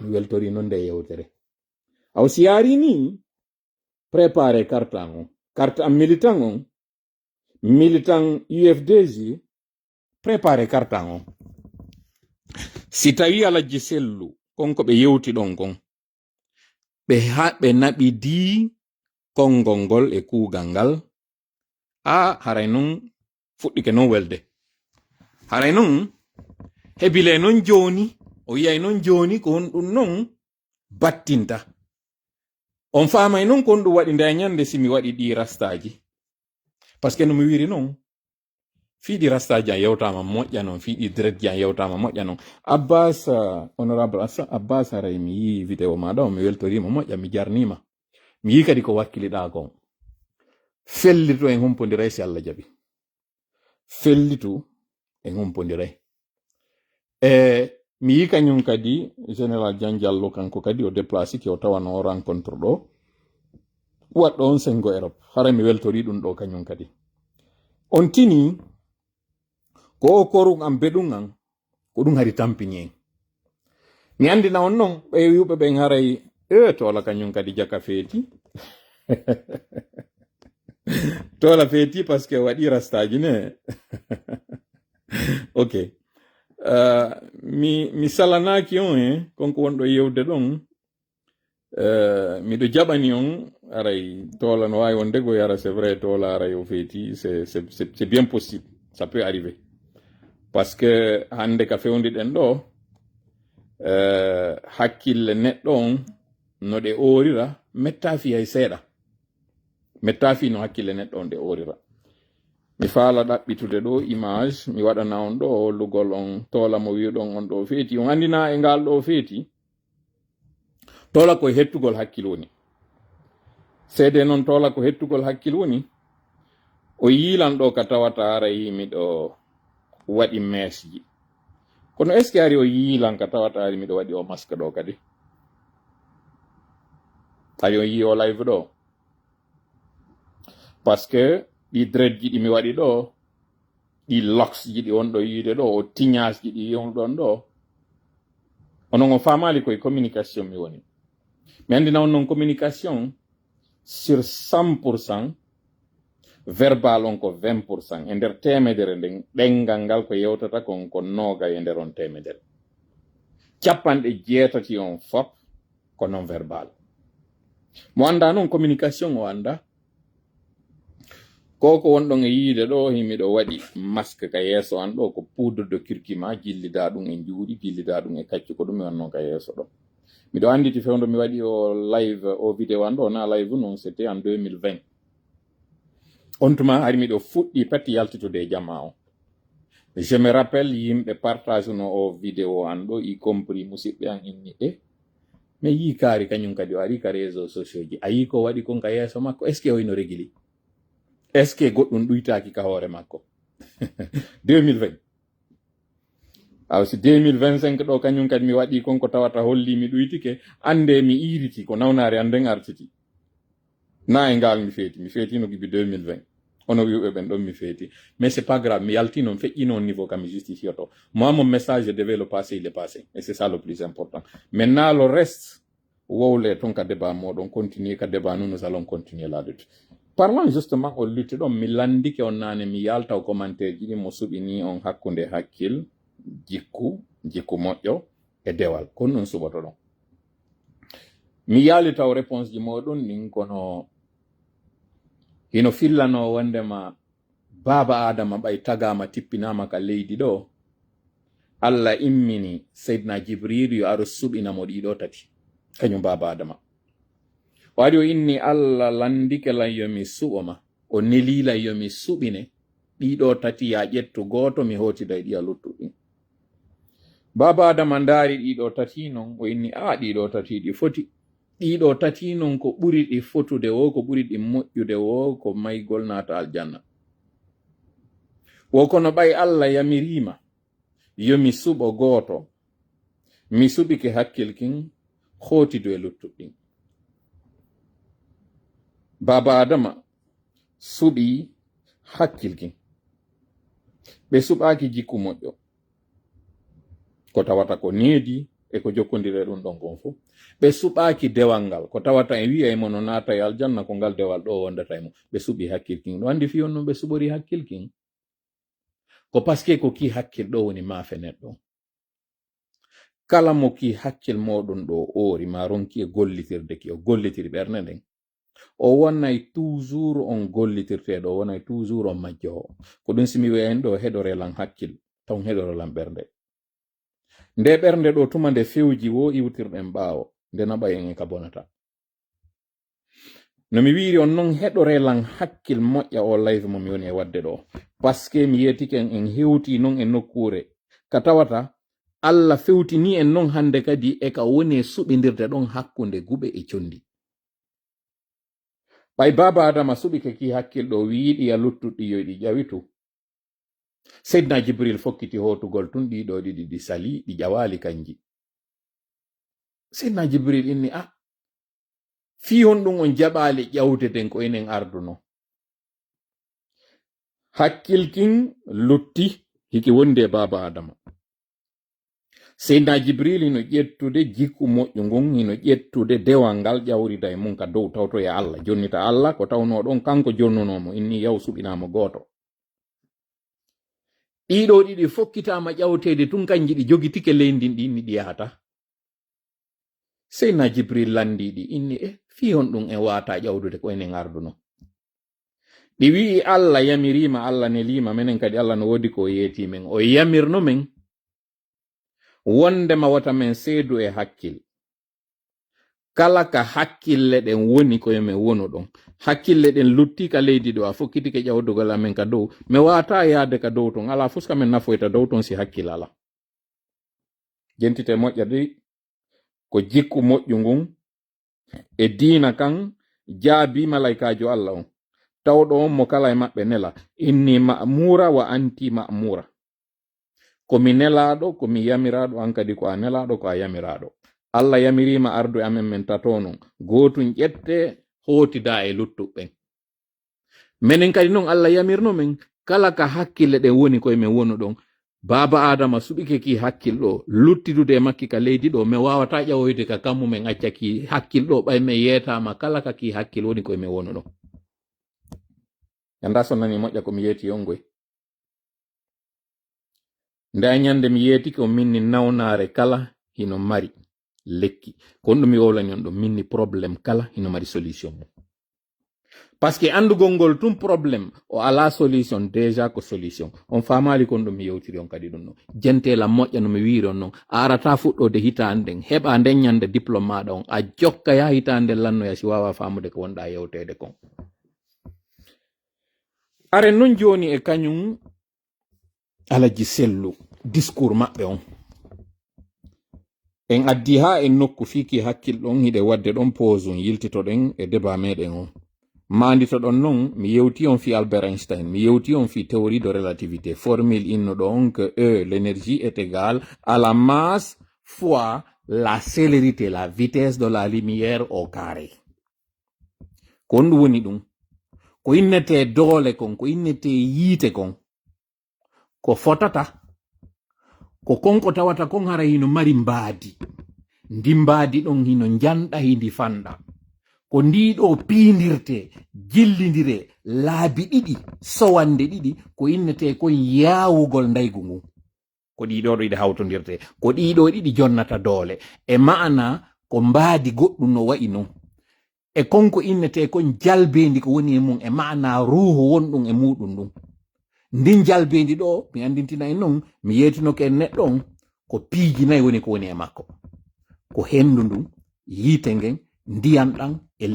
mi weltori noon nde yewtere aw si yaari ni préparé carte an carte an militant UFDG préparé carte an si tawi Alaji Sellu konko ɓe yewti ɗon kon ɓe naɓi di konngol ngol e kuugal ngal haray non fuɗɗike non welde haray non hebile non joni o wiyay non joni ko on ɗum non battinta on faamay non kon ɗum waɗi nde ñande simi waɗi ɗi rastaji par ce que no mi wiri non fiiɗi rastaji an yewtama moƴƴa noon fiiɗi dreadji an yewtama moƴƴa noon Abbas honorable Abbas haray mi yi vidéo maɗa o mi weltorima moƴƴa mi jarnima mi yi kadi ko wakkiliɗa kon fellitu en humpodiray si Allah jaɓi fellitu en humpodiray mi yi kañum kadi général Dian Diallo kanko kadi o déplacé ki o tawano o rencontre ɗo waɗɗo on sengo Europe haray mi weltori ɗum ɗo kañum kadi on tini ko o korum am beɗum an ko ɗum hari tampini en mi andina on non ɓe yuɓe ɓen haray tola kañum kadi jaka feeti tola feeti par ce que waɗi rastaji ne ok mi salanaki on konko wonɗo yewde ɗon miɗo jaɓani on aray tola no wawi wonde go yara c'est vrai tola aray o feeti c'est bien possible, ça peut arriver parce que hande ka fewdiɗen ɗo hakkille neɗɗo on no ɗe orira mettafi hay seeɗa, mettafi no hakkille neɗɗo on ɗe orira. mi faala ɗaɓɓitude ɗo image mi waɗana on ɗo hollugol on tola mo wiɗon on ɗo feeti. On andina e ngal ɗo feeti tola ko hettugol hakkil woni, seede noon tola ko hettugol hakkil woni. O yiilan ɗo ka tawata ara yimiɗo waɗi mesji, kono est ce que ari o yiilan ka tawata ari miɗo waɗi o masque ɗo kadi, ari o yi o live ɗo parce que ɗi dread ji ɗi mi waɗi ɗo, ɗi locks ji ɗi on ɗo yiide ɗo, o tignage ji ɗi on ɗon ɗo, onon o famali koye communication mi woni. mi andina on non communication sur 100% verbal on ko 20%, e nder temedere nden ɗengal ngal ko yewtata kon ko nooga e nder on temedere. capanɗe jeetati on fop ko non verbal. mo anda noon communication o anda koko wonɗon e yiide ɗo himiɗo waɗi masque ka yeeso an ɗo ko poudre de curcuma jillida ɗum e juuɗi, jillida ɗum e kacci, ko ɗum mi wanno ka yeeso ɗo. miɗo anditi fewndo mi waɗi o live o vidéo an ɗo na live non c'était en 2020. on tuma hari miɗo fuɗɗi patti yaltitude e jamma o. je me rappelle yimɓe partage no o vidéo an ɗo y compris musidɓe an inni mais yi kaari kañum kadi o ari ka réseau sociaux ji, a yi ko waɗi kon ka yeeso makko, est ce que o ino régili, est ce que goɗɗum ɗuytaki ka hoore makko. 2020 si 2025 ɗo kañum kadi mi waɗi konko tawata holli mi ɗuytike, ande mi iriti ko nawnare anden artiti na e ngal mi feetino gibi 2020 ono wiɓe ɓen ɗon mi feeti, mais c'est pas grave, mi yalti noon feƴƴi noon niveau kam mi justifioto. Moi mon message devait le passer, il est passé, et c'est ça le plus important. Maintenant le reste wowle ton ka débat moɗon continuer ka débat, nous allons continuer là-dessus. Parlant justement o lutte ɗon, mi landike on nane mi yalta o commentaire ji ɗi mo suɓini on hakkunde hakkil, jikku moƴƴo e dewal, kon non suɓoto ɗon. mi yaali taw réponse ji moɗon nin kono hino fillano wondema baba adama ɓay tagama tippinama ka leydi ɗo, allah immini seydna jibril yo aro suɓinamo ɗiɗo tati, kañum baba adama o ari o inni allah landike lan yomi suɓoma, o nelilan yomi suɓine ɗiɗo tati, ya ƴettu goto mi hotida e ɗiya luttuɗin. baba adama ndaari ɗiɗo tati non o inni ɗiɗo tati ɗi foti, ɗiɗo tati non ko ɓuri ɗi fotude wo, ko ɓuri ɗi moƴƴude wo ko maygol naata aljanna. wo kono ɓay allah yamirima yomi suɓo goto, mi suɓike hakkil kin hotido e luttuɗin. baba adama suɓi hakkil kin, ɓe suɓaki jikku moƴƴo ko tawata ko needi e ko jokkodire ɗum ɗon kon fof, ɓe suɓaki dewal ngal ko tawata e wiya mo no naata e aljanna ko ngal dewal ɗo wondata e mo, ɓe suɓi hakkil kin. ɗo andi fiyon noon ɓe suɓori hakkil kin ko paske ko ki hakkil ɗo woni maafe neɗɗo. kala mo ki hakkil moɗon ɗo oori ma ronki e gollitirde ki o gollitiri ɓernde nden, o wonay toujours on gollitirteɗo, o wonay toujours on majjowo. ko ɗum simi wiyen ɗo heɗorelan hakkil taw heɗorelan ɓernde. nde ɓernde ɗo tuma nde fewji wo iwtirɗen ɓaawo nde naɓa en e ka bonata. no mi wiiri on noon heɗorelan hakkil moƴƴa o live mo mi woni e wadde ɗo, parce que mi yetiken en hewti noon e nokkure ka tawata allah fewtini en noon hande kadi e ka woni e suɓidirde ɗon hakkunde guɓe e condi. ɓay baba adama suɓi ke ki hakkil ɗo wiiɗi ya luttuɗɗi yoyɗi ƴawitu, seydna jibril fokkiti hotugol tun ɗiɗo ɗiɗi ɗi sali ɗi ƴawali kanji. seydna jibril inni fi on ɗum on jaɓali ƴawdeden ko enen arduno. hakkil kin lutti hiki wonde e baba adama. seydna jibril hino ƴettude jikku moƴƴu ngon, hino ƴettude dewal ngal ƴawrida e mum ka dow tawto e allah, jonnita allah ko tawno ɗon kanko jonnunomo, inni yaw suɓinamo goto. ɗiɗo ɗiɗi fokkitama ƴawtede tun kanji ɗi jogitike leydi ɗi inni ɗi yahata. seyna jibril landiɗi inni fi on ɗum wata ƴawdude ko enen arduno ɗi wi'i Allah yamirima Allah nelima menen kadi Allah no wodi ko yeeti men o yamirno men wondema wata men seedu hakkil kala ka hakkille ɗen woni koye men wono ɗon hakkille ɗen lutti ka leydi ɗo a fokkitike ƴawdugol amen ka dow mi wata yaade ka dow ton ala fuska men nafoyta dow ton si hakkil ala jentite moƴƴa ɗi ko jikku moƴƴu ngun diina kan jaabi malaikajo Allah on tawɗo on mo kala e maɓɓe nela inni ma'mura wa anti ma'mura komi nelaɗo komi yamiraɗo an kadi ko a nelaɗo ko a yamiraɗo Allah yamirima ardu amen men tato non gotum ƴette hotida e luttuɓɓen menen kadi non Allah yamirno men kala ka hakkille ɗen woni koye men wonu ɗon baba adama suɓike ki hakkilɗo luttidude makki ka leydi ɗo mi wawata ƴawoyde ka kammu men acca ki hakkilɗo ɓay men yetama kala ka ki hakkil woni koye men wonu ɗon yanda so nani moƴƴa komi yeeti yongoy nda ñande mi yeeti ko minni nawnare kala hino mari lekki kon ɗum mi wowlani on ɗo minni probléme kala hino mari solution parce que andugol ngol tum probléme o ala solution déjà ko solution on famali kon ɗum mi yewtiri on kadi ɗum no jentela moƴƴa no mi wiiri on noon a arata fuɗɗode hitanden heɓa nden ñande diplôme maɗa on a jokka ya hitande lannoya si wawa famude ko wonɗa yewtede kon are non joni e kañum alaji sellu discours maɓɓe on en addi ha en nokku fiki hakkil ɗon hiɗe wadde ɗon pose yiltitoɗen e débat meɗen on manditoɗon non mi yewti on fi Albert Einstein mi yewti on fi théorie de relativité formule innuɗo on que l'énergie est égale à la masse fois la célérité la vitesse de la lumière au carré ko on woni ɗum ko innete doole kon ko innete yiite kon ko fotata ko konko tawata kon hara hino mari mbaadi ndi mbaadi ɗon hino janɗa hindi fanda ko ndiɗo piindirte jillindire laabi ɗiɗi sowande ɗiɗi ko innete kon yaawugol ndaygu ngun ko ɗiɗo ɗiɗi hawtodirte ko ɗiɗo ɗiɗi jonnata doole e ma'ana ko mbaadi goɗɗum no wayi non e konko innete kon jalbendi ko woni e mum e ma'ana ruhu wonɗum e muɗum ɗum ndin jalbendi ɗo mi andintina en non mi yetinoke en neɗɗo on ko piiji nayi woni ko woni e makko ko hendu ndun yiite ngen ndiyam ɗan e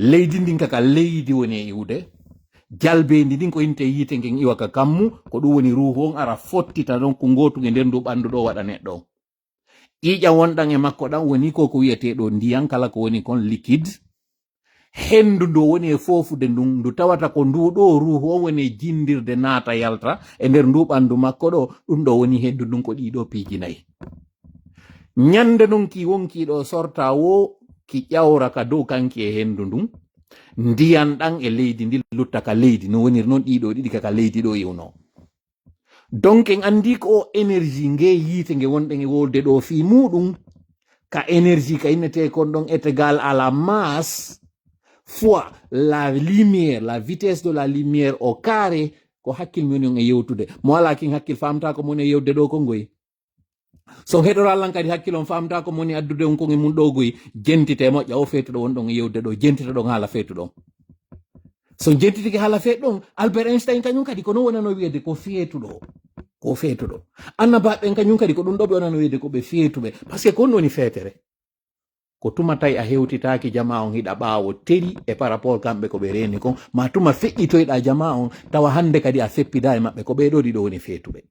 leydi ndin kaka leydi woni e iwde jalbendi ndin ko inte yiite ngen iwa ka kammu ko ɗum woni ruhu on ara fottita ɗon ko ngotu e nder ndu ɓandu ɗo waɗa neɗɗo on ƴiƴam wonɗan e makko ɗan woni ko wiyeteɗo ndiyam kala ko woni kon liquide hendu ndu woni e fofude ndun ndu tawata ko ndu ɗo ruhu on woni jindirde naata yalta e nder ndu ɓandu makko ɗo ɗum ɗo woni hendu ndun ko ɗiɗo piiji nayi ñande non ki wonkiɗo sorta wo ki ƴawra ka dow kanki e hendu ndun ndiyam ɗan e leydi ndi lutta ka leydi no woniri noon ɗiɗo ɗiɗi kaka leydi ɗo iwno donc en andi ko énergie nge yiite nge wonɗen e wolde ɗo fi muɗum ka énergie ka innete kon ɗon est égal à la masse fois la lumière la vitesse de la lumière au carré ko hakkil moni on e yewtude mo ala kin hakkil famta ko moni e yewde ɗo ko ngoyi so heɗoro Allah kadi hakkil on famta ko moni addude on kon e mum ɗo goyi jentite moƴƴa o feetuɗo wonɗon e yewde ɗo jentita ɗon haala feetuɗon so jentitike haala feetuɗon Albert Einstein kañum kadi ko non wonano wiyede ko feetuɗo annabaɓen kañum kadi ko ɗum ɗo ɓe wonano wiyede ko ɓe feetuɓe par ce que ko on woni feetere ko tuma tawi a hewtitaki jama on hiɗa ɓaawo teri e par rapport kamɓe ko ɓe reni kon ma tuma feƴƴitoyɗa jama on tawa hande kadi a feppida e maɓɓe ko ɓeɗo ɗiɗo woni feetuɓe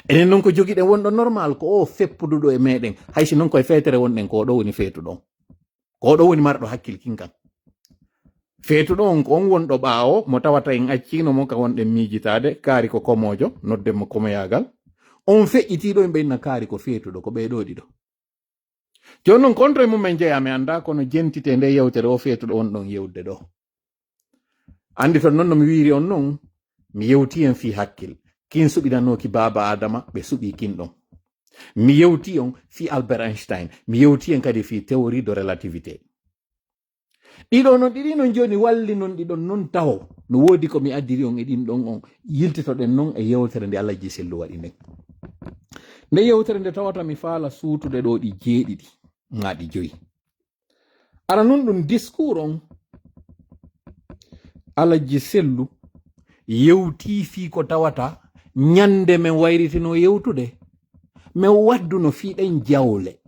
enen noon ko jogiɗen wonɗo normal ko o feppuduɗo e meɗen haysi noon koye feetere wonɗen ko ɗo woni feetuɗon ko ɗo woni marɗo hakkil kinkan feetuɗo on ko on wonɗo ɓaawo mo tawata en accino mo ka wonɗen miijitade kaari ko komojo noddenmo komoyagal on feƴƴitiɗo e ɓenna kaari ko feetuɗo ko ɓeɗo ɗiɗo joni noon contre mumen jeeya mi anda kono jentite nde yewtere o feetuɗo wonɗon yewde ɗo andi ton noon no mi wiiri on noon mi yewti en fi hakkil kin suɓinanoki baba adama ɓe suɓi kinɗon mi yewti on fi Albert Einstein mi yewti en kadi fi théorie de relativité ɗiɗo noon ɗiɗi noon joni walli noon ɗiɗon noon taw no woodi ko mi addiri on e ɗin ɗon on yiltitoɗen noon e yewtere nde Allah ji sellu waɗi nden nde yewtere nde tawata mi faala suutude ɗo ɗi jeeɗiɗi ŋaɗi joyi ara nun ɗum discours on Alaji Sellu yewti fi ko tawata nyande men wayritino yewtude men wadduno fiiɗen jawle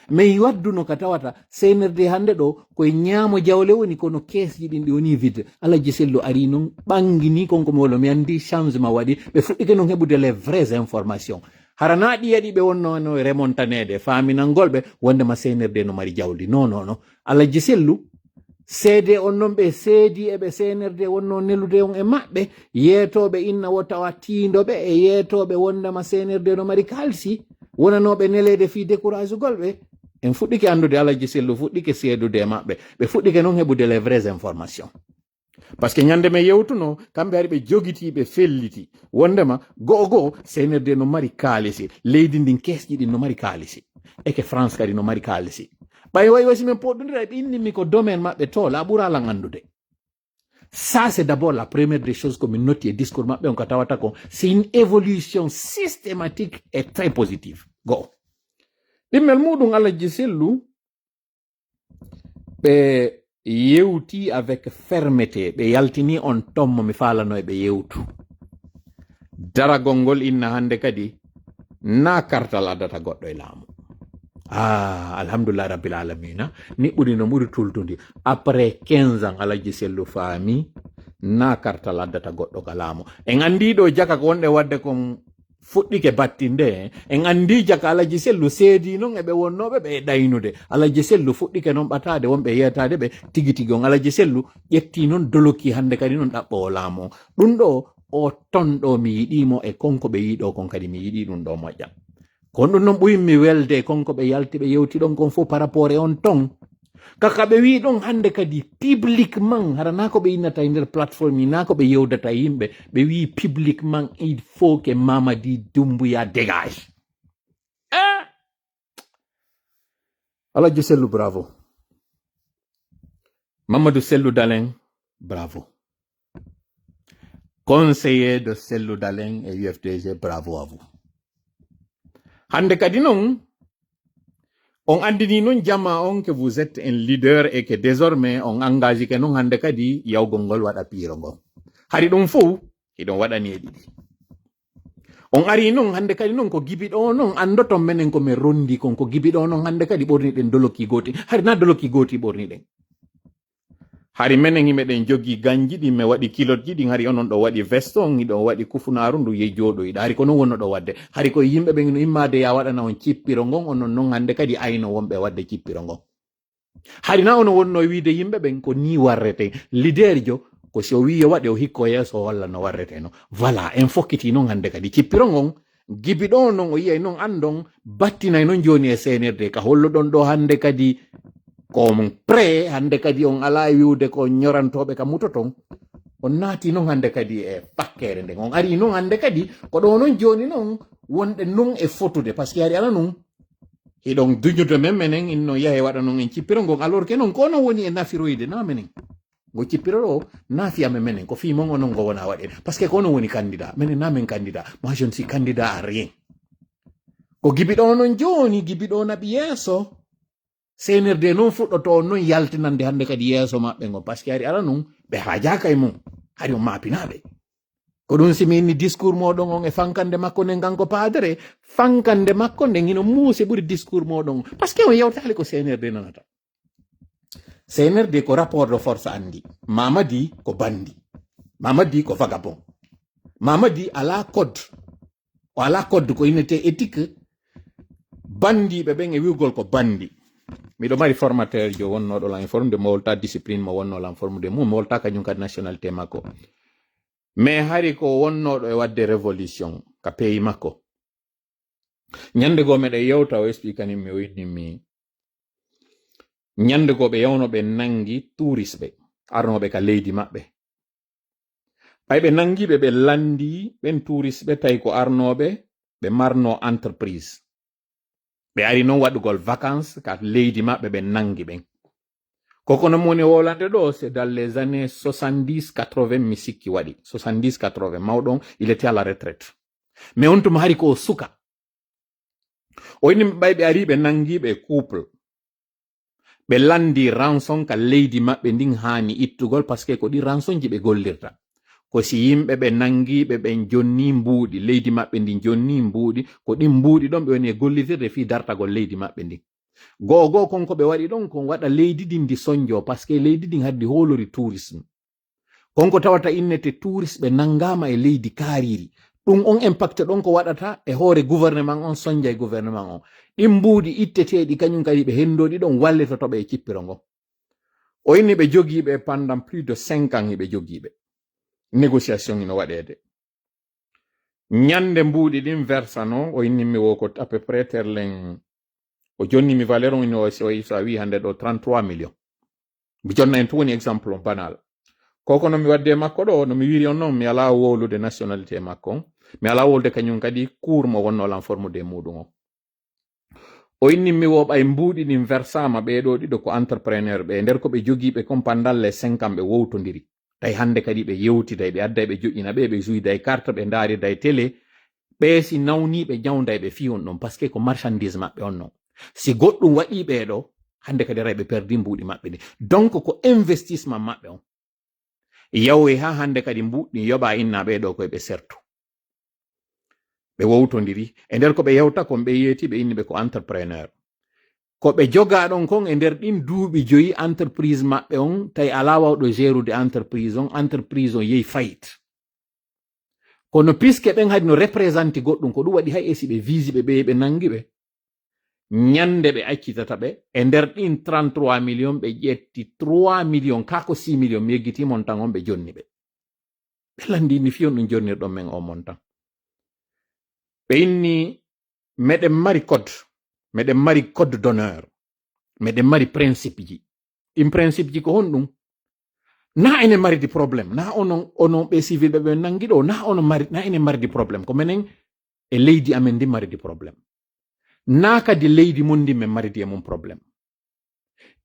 men wadduno ka tawata senerde hande ɗo koye ñaamo jawle woni kono keesji ɗin ɗi woni vide Alaji Sellu ari non ɓangini konko mi wolo mi andi changement waɗi ɓe fuɗɗike non heɓude les vraies informations harana ɗi yaɗi ɓe wonno no remontanede faminangolɓe wondema senerde no mari jawdi non Alaji Sellu seede on non ɓe seedi eɓe senerde wonno nelude on e maɓɓe yeetoɓe inna wo tawa tiindoɓe e yeetoɓe wondema senerde no mari kalsi wonanoɓe nelede fi décourage golɓe en fuɗɗike andude Alaji Sellu fuɗɗike seedude e maɓɓe ɓe fuɗɗike noon heɓude les vraies informations par ce que ñande me yewtuno kamɓe ari ɓe jogiti ɓe felliti wondema go'o senerde no mari kaalisi leydi ndin kesƴi ɗin no mari kaalisi eke France kadi no mari kaalisi ɓay way wasi men poɗɗodira ɓe innimi ko domaine maɓɓe to la ɓuralan andude ça c'est d'abord la première des choses que min notti e discours maɓɓe on ko tawata ko c'est une évolution systématique et très positive go'o ɗimmel muɗum Alaji Sellu ɓe yewti avec fermeté ɓe yaltini on tommo mi falano e ɓe yewtu daragol ngol inna hande kadi na kartal addata goɗɗo e laamu alhamdulillah rabbil alamina ni ɓuri no ɓuri tultundi après 15 ans Alaji Sellu faami na kartal addata goɗɗo ka laamu en andi ɗo jaka ko wonɗe wadde kon fuɗɗike battinde en andi jaka Alaji Sellu seedi noon eɓe wonnoɓe ɓe ɗaynude Alaji Sellu fuɗɗike noon ɓatade wonɓe yeyatade ɓe tigi on Alaji Sellu ƴetti noon doloki hande kadi noon ɗaɓɓowo laamu ɗum ɗo o ton ɗo mi yiɗimo e konko ɓe yiɗo kon kadi mi yiɗi ɗum ɗo moƴƴa kon ɗum noon ɓuyimmi welde konko ɓe yalti ɓe yewti ɗon kon fof par rapport e on ton kaka ɓe wi ɗon hande kadi publiquement harana ko ɓe innata e nder plateforme ni na ko ɓe yewdata yimɓe ɓe wi publiquement il faut que Mamadi Doumbouya dégage Alaji Sellu bravo Mamadou Sellu Dalen bravo conseiller de Sellu Dalen et UFDG bravo à vous hande kadi non on andini non jamma on que vous êtes un leader et que désormais on engage que non hande kadi yawgol ngol waɗa piiro ngol hari ɗum fof iɗon waɗani e ɗiɗi on ari non hande kadi non ko gibiɗo non andoton menen ko min rondi kon ko gibiɗo non hande kadi ɓorniɗen doloki goti hari na doloki goti ɓorniɗen hari menen yimɓe ɗen joggi ganji ɗin mi waɗi kilotji ɗin hari onon ɗo waɗi veste on iɗon waɗi kufunaru ndu yehi joɗoyiɗa hari ko non wonno ɗo wadde hari koye yimɓe ɓen no immade ya waɗana on cippiro ngon onon noon hande kadi ayno wonɓe wadde cippiro ngon hari na ono wonno wiide yimɓe ɓen ko ni warrete leader jo ko si o wi yo waɗe o hikko yeeso walla no warrete no voilà en fokkiti noon hande kadi cippiro ngon gibiɗo noon o yiyay noon andon battinay noon joni e senerde ka holluɗon ɗo hande kadi ko pré hande kadi on ala wiwde ko ñorantoɓe ka mutoton on naati noon hande kadi e fakkere nden on ari noon hande kadi ko ɗo noon joni noon wonɗe noon e fotude par ce que ari ala noon hiɗon duñude men menen inno yahe waɗa noon en cippiro ngon alors que noon ko non woni e nafiroyde na menen go cippiro ɗo naafiyame menen ko fimon onon go wona waɗe par ce que ko non woni candidat menen na men candidat moi je ne suis candidat à rien ko gibiɗo noon joni gibiɗo naɓi yeeso senerde noon fuɗɗoto noon yaltinande hande kadi yeeso maɓɓe ngo par ce que ari ala noon ɓe haajaka e mum hari on mapinaɓe ko ɗum simi inni discours moɗon on e fankande makko nden kanko padre fankande makko nden hino muusi ɓuri discours moɗon par ce que on yewtali ko senerde nanata senerde ko rapport de force andi Mamadi ko bandi Mamadi ko vagabond Mamadi ala code o ala code ko innete éthique bandiɓe ɓen e wiwgol ko bandi miɗo mari formateur jo wonnoɗo lan forme de mo wolta discipline mo wonno lan forme de mum mo wolta kañum kadi nationalité makko mais hari ko wonnoɗo e wadde révolution ka pays makko ñande go meɗe yewta o expliquanimi o innimi ñande go ɓe yawnoɓe nangi touriste ɓe arnoɓe ka leydi maɓɓe ɓay ɓe nangiɓe ɓe landi ɓen touriste ɓe tawi ko arnoɓe ɓe marno entreprise ɓe ari noon waɗugol vacances ka leydi maɓɓe ɓe nangi ɓen koko no moni wolande ɗo c'est dans les années 70-80 mi sikki waɗi 70-80 mawɗon il était à la retraite mais on tuma hari ko suka oyni ɓayɓe ari ɓe nangi ɓe couple ɓe landi rançon ka leydi maɓɓe ndin hani ittugol parce que ko ɗi rançon ji ɓe gollirta ko si yimɓe ɓe nangiɓe ɓen jonni mbuuɗi leydi maɓɓe ndin jonni mbuuɗi ko ɗin mbuuɗi ɗon ɓe woni e gollitirde fi dartagol leydi maɓɓe ndin goo konko ɓe waɗi ɗon kon waɗa leydi din di sonjo parce que leydi din haddi holori tourisme konko tawata innete touriste ɓe nangama e leydi kaariri ɗum on impact ɗon ko waɗata e hoore gouvernement on sonja e gouvernement on ɗin mbuuɗi itteteɗi kañum kadi ɓe hendoɗi ɗon wallitotoɓe e cippiro ngon o inni ɓe jogiiɓe pendant plus de 5 ans ɓe jogiiɓe négociation ino waɗede ñande mbuuɗi ɗin versano o innimi wo ko à peu près terlen o jonnimi valeur on ino so wi hande ɗo 33 millions mi jonna en to woni exemple banal koko no mi wadde makko ɗo no mi wiri on noon mi ala wolude nationalité makko on mi ala wolde kañum kadi cour mo wonnolan formude muɗum o innimi wo ɓay mbuuɗi ɗin versama ɓeɗo ɗiɗo ko entrepreneur ɓe nder ko ɓe jogiiɓe comme pendant les 5 ans ɓe wowtodiri tay hande kadi ɓe yewtida ɓe adda ɓe joƴƴina ɓe juyda e carte ɓe daarida e télé ɓe si nawniɓe ñawda ɓe fi on ɗon parce que ko marchandise maɓɓe on non si goɗɗum waɗi ɓeɗo hande kadi ray ɓe perdi mbuuɗi maɓɓe ɗi donc ko investissement maɓɓe on yawoy ha hande kadi mbuɗɗi yoɓa inna ɓeɗo koye ɓe sertu ɓe wowtodiri e nder ko ɓe yewta kon ɓe yeeti ɓe inni ɓe ko entrepreneur ko ɓe joga ɗon kon e nder ɗin duuɓi joyi entreprise maɓɓe on tawi ala wawɗo gérude entreprise on yehi fayit kono puisque ɓen hadi no représenté goɗɗum ko ɗum waɗi hay esi ɓe visi ɓe nangi ɓe ñande ɓe accitata ɓe e nder ɗin 33 millions ɓe ƴetti 3 millions kako 6 millions mi yeggiti montan on ɓe jonni ɓe landini fiyon ɗum jonnirɗon men o montan ɓe inni meɗen mari code d'honneur meɗen mari principe ji ɗin principe ji ko honɗum na ene maridi probléme na onon ɓe civil ɓe nangi ɗo na ene maridi probléme ko menen e leydi amen ndi maridi probléme na kadi leydi mon ndi men maridi e mum probléme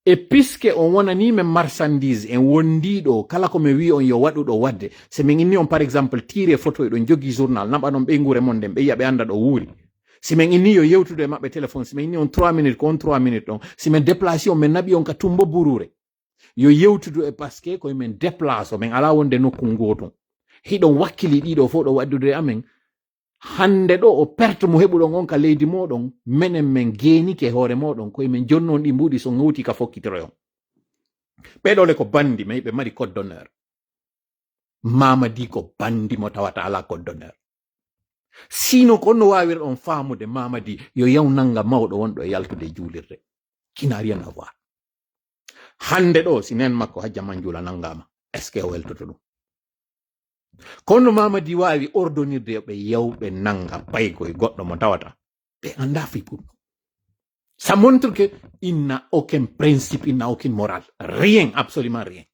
e puisque on wonani men marchandise en wondiɗo kala ko mi wi on yo waɗu ɗo wadde so min inni on par exemple tire photo e ɗon jogui journal naɓa non ɓe guure mon nden ɓe yiya ɓe anda ɗo wuuri si min inni yo yewtude e maɓɓe téléphone si min inni on 3 minutes ko on 3 minutes ɗon si min déplacé on min naɓi on ka tumbo burure yo yewtudu e parce que koye min déplace o min ala wonde nokku ngoton hiɗon wakkili ɗiɗo fof ɗo waddude amen hande ɗo o perte mo heɓuɗon on ka leydi moɗon menen min geenike hoore moɗon koye min jonnon ɗi mbuɗi so ŋewti ka fokkitiroyon ɓeɗole ko bandi mais ɓe mari code d'honneur Mamadi ko bandi mo tawata ala code d'honneur sino ko no wawir on faamude Mamadi yo yaw nanga mawɗo wonɗo e yaltude e juulirde kina rien à voir hande ɗo si nen makko hajja manjula nangama est ce que o weltoto ɗum kono Mamadi wawi ordonirde ɓe yewɓe nanga paygoye goɗɗo mo tawata ɓe anda fi pour ça montre que il n'a aucun principe il n'a aucune morale rien absolument rien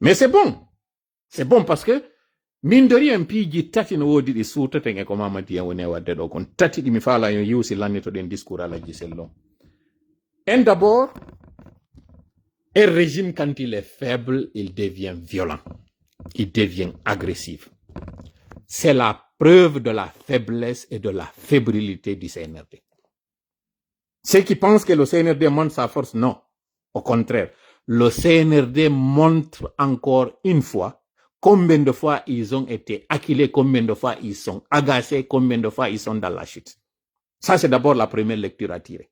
mais c'est bon parce que min de rien piiji tati no woodi ɗi suutaten e ko Mamadi en woni e wadde ɗo kon tati ɗi mi faala yo yiwsi lannitoɗen discours alaji sellon en d'abord un régime quand il est faible il devient violent il devient agressif. C'est la preuve de la faiblesse et de la fébrilité du CNRD. Ceux qui pensent que le CNRD montre sa force, non. Au contraire, le CNRD montre encore une fois combien de fois ils ont été acculés, combien de fois ils sont agacés, combien de fois ils sont dans la chute. Ça, c'est d'abord la première lecture à tirer.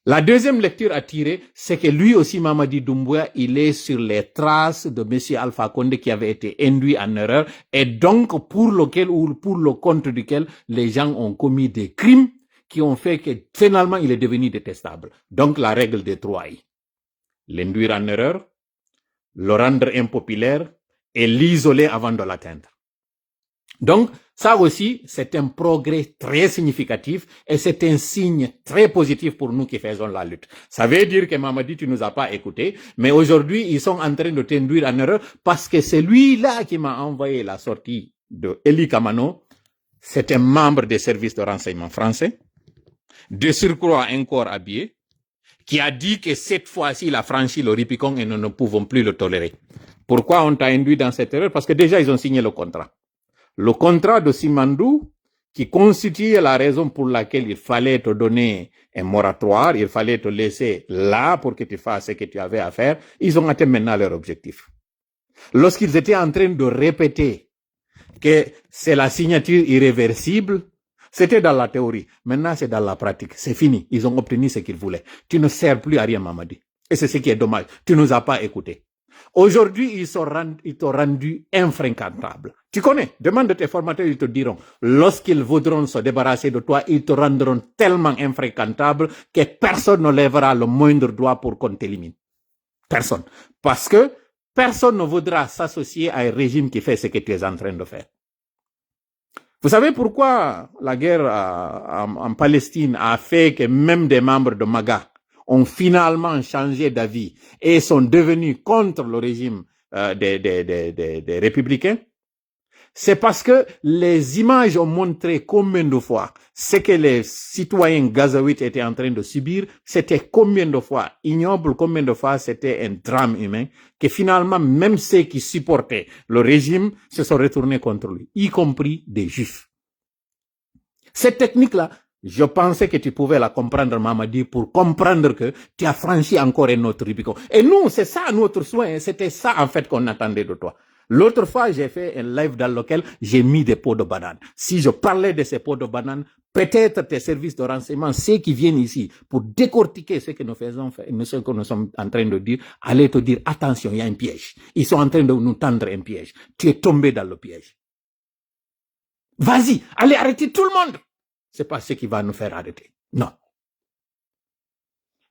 La deuxième lecture à tirer, c'est que lui aussi, Mamadi Doumbouya, il est sur les traces de M. Alpha Condé qui avait été induit en erreur et donc pour lequel ou pour le compte duquel les gens ont commis des crimes qui ont fait que finalement il est devenu détestable. Donc la règle des 3 I. L'induire en erreur, le rendre impopulaire et l'isoler avant de l'atteindre. Donc, ça aussi, c'est un progrès très significatif et c'est un signe très positif pour nous qui faisons la lutte. Ça veut dire que Mamadi, tu nous as pas écouté, mais aujourd'hui, ils sont en train de t'induire en erreur parce que c'est lui-là qui m'a envoyé la sortie de Eli Kamano. C'est un membre des services de renseignement français, de surcroît un corps habillé, qui a dit que cette fois-ci, il a franchi le Rubicon et nous ne pouvons plus le tolérer. Pourquoi on t'a induit dans cette erreur? Parce que déjà, ils ont signé le contrat. Le contrat de Simandou, qui constituait la raison pour laquelle il fallait te donner un moratoire, il fallait te laisser là pour que tu fasses ce que tu avais à faire, ils ont atteint maintenant leur objectif. Lorsqu'ils étaient en train de répéter que c'est la signature irréversible, c'était dans la théorie. Maintenant, c'est dans la pratique. C'est fini. Ils ont obtenu ce qu'ils voulaient. Tu ne sers plus à rien, Mamadi. Et c'est ce qui est dommage. Tu ne nous as pas écoutés. Aujourd'hui, ils t'ont rendu infréquentable. Tu connais, demande de tes formateurs, ils te diront, lorsqu'ils voudront se débarrasser de toi, ils te rendront tellement infréquentable que personne ne lèvera le moindre doigt pour qu'on t'élimine. Personne. Parce que personne ne voudra s'associer à un régime qui fait ce que tu es en train de faire. Vous savez pourquoi la guerre en Palestine a fait que même des membres de MAGA ont finalement changé d'avis et sont devenus contre le régime des républicains? C'est parce que les images ont montré combien de fois ce que les citoyens gazaouites étaient en train de subir, c'était combien de fois ignoble, combien de fois c'était un drame humain, que finalement même ceux qui supportaient le régime se sont retournés contre lui, y compris des juifs. Cette technique-là, je pensais que tu pouvais la comprendre, Mamadi, pour comprendre que tu as franchi encore un autre Rubicon. Et nous, c'est ça notre soin, c'était ça en fait qu'on attendait de toi. L'autre fois, j'ai fait un live dans lequel j'ai mis des pots de banane. Si je parlais de ces pots de banane, peut-être tes services de renseignement, ceux qui viennent ici pour décortiquer ce que nous faisons, ce que nous sommes en train de dire, allaient te dire, attention, il y a un piège. Ils sont en train de nous tendre un piège. Tu es tombé dans le piège. Vas-y, allez arrêter tout le monde. C'est pas ce qui va nous faire arrêter. Non.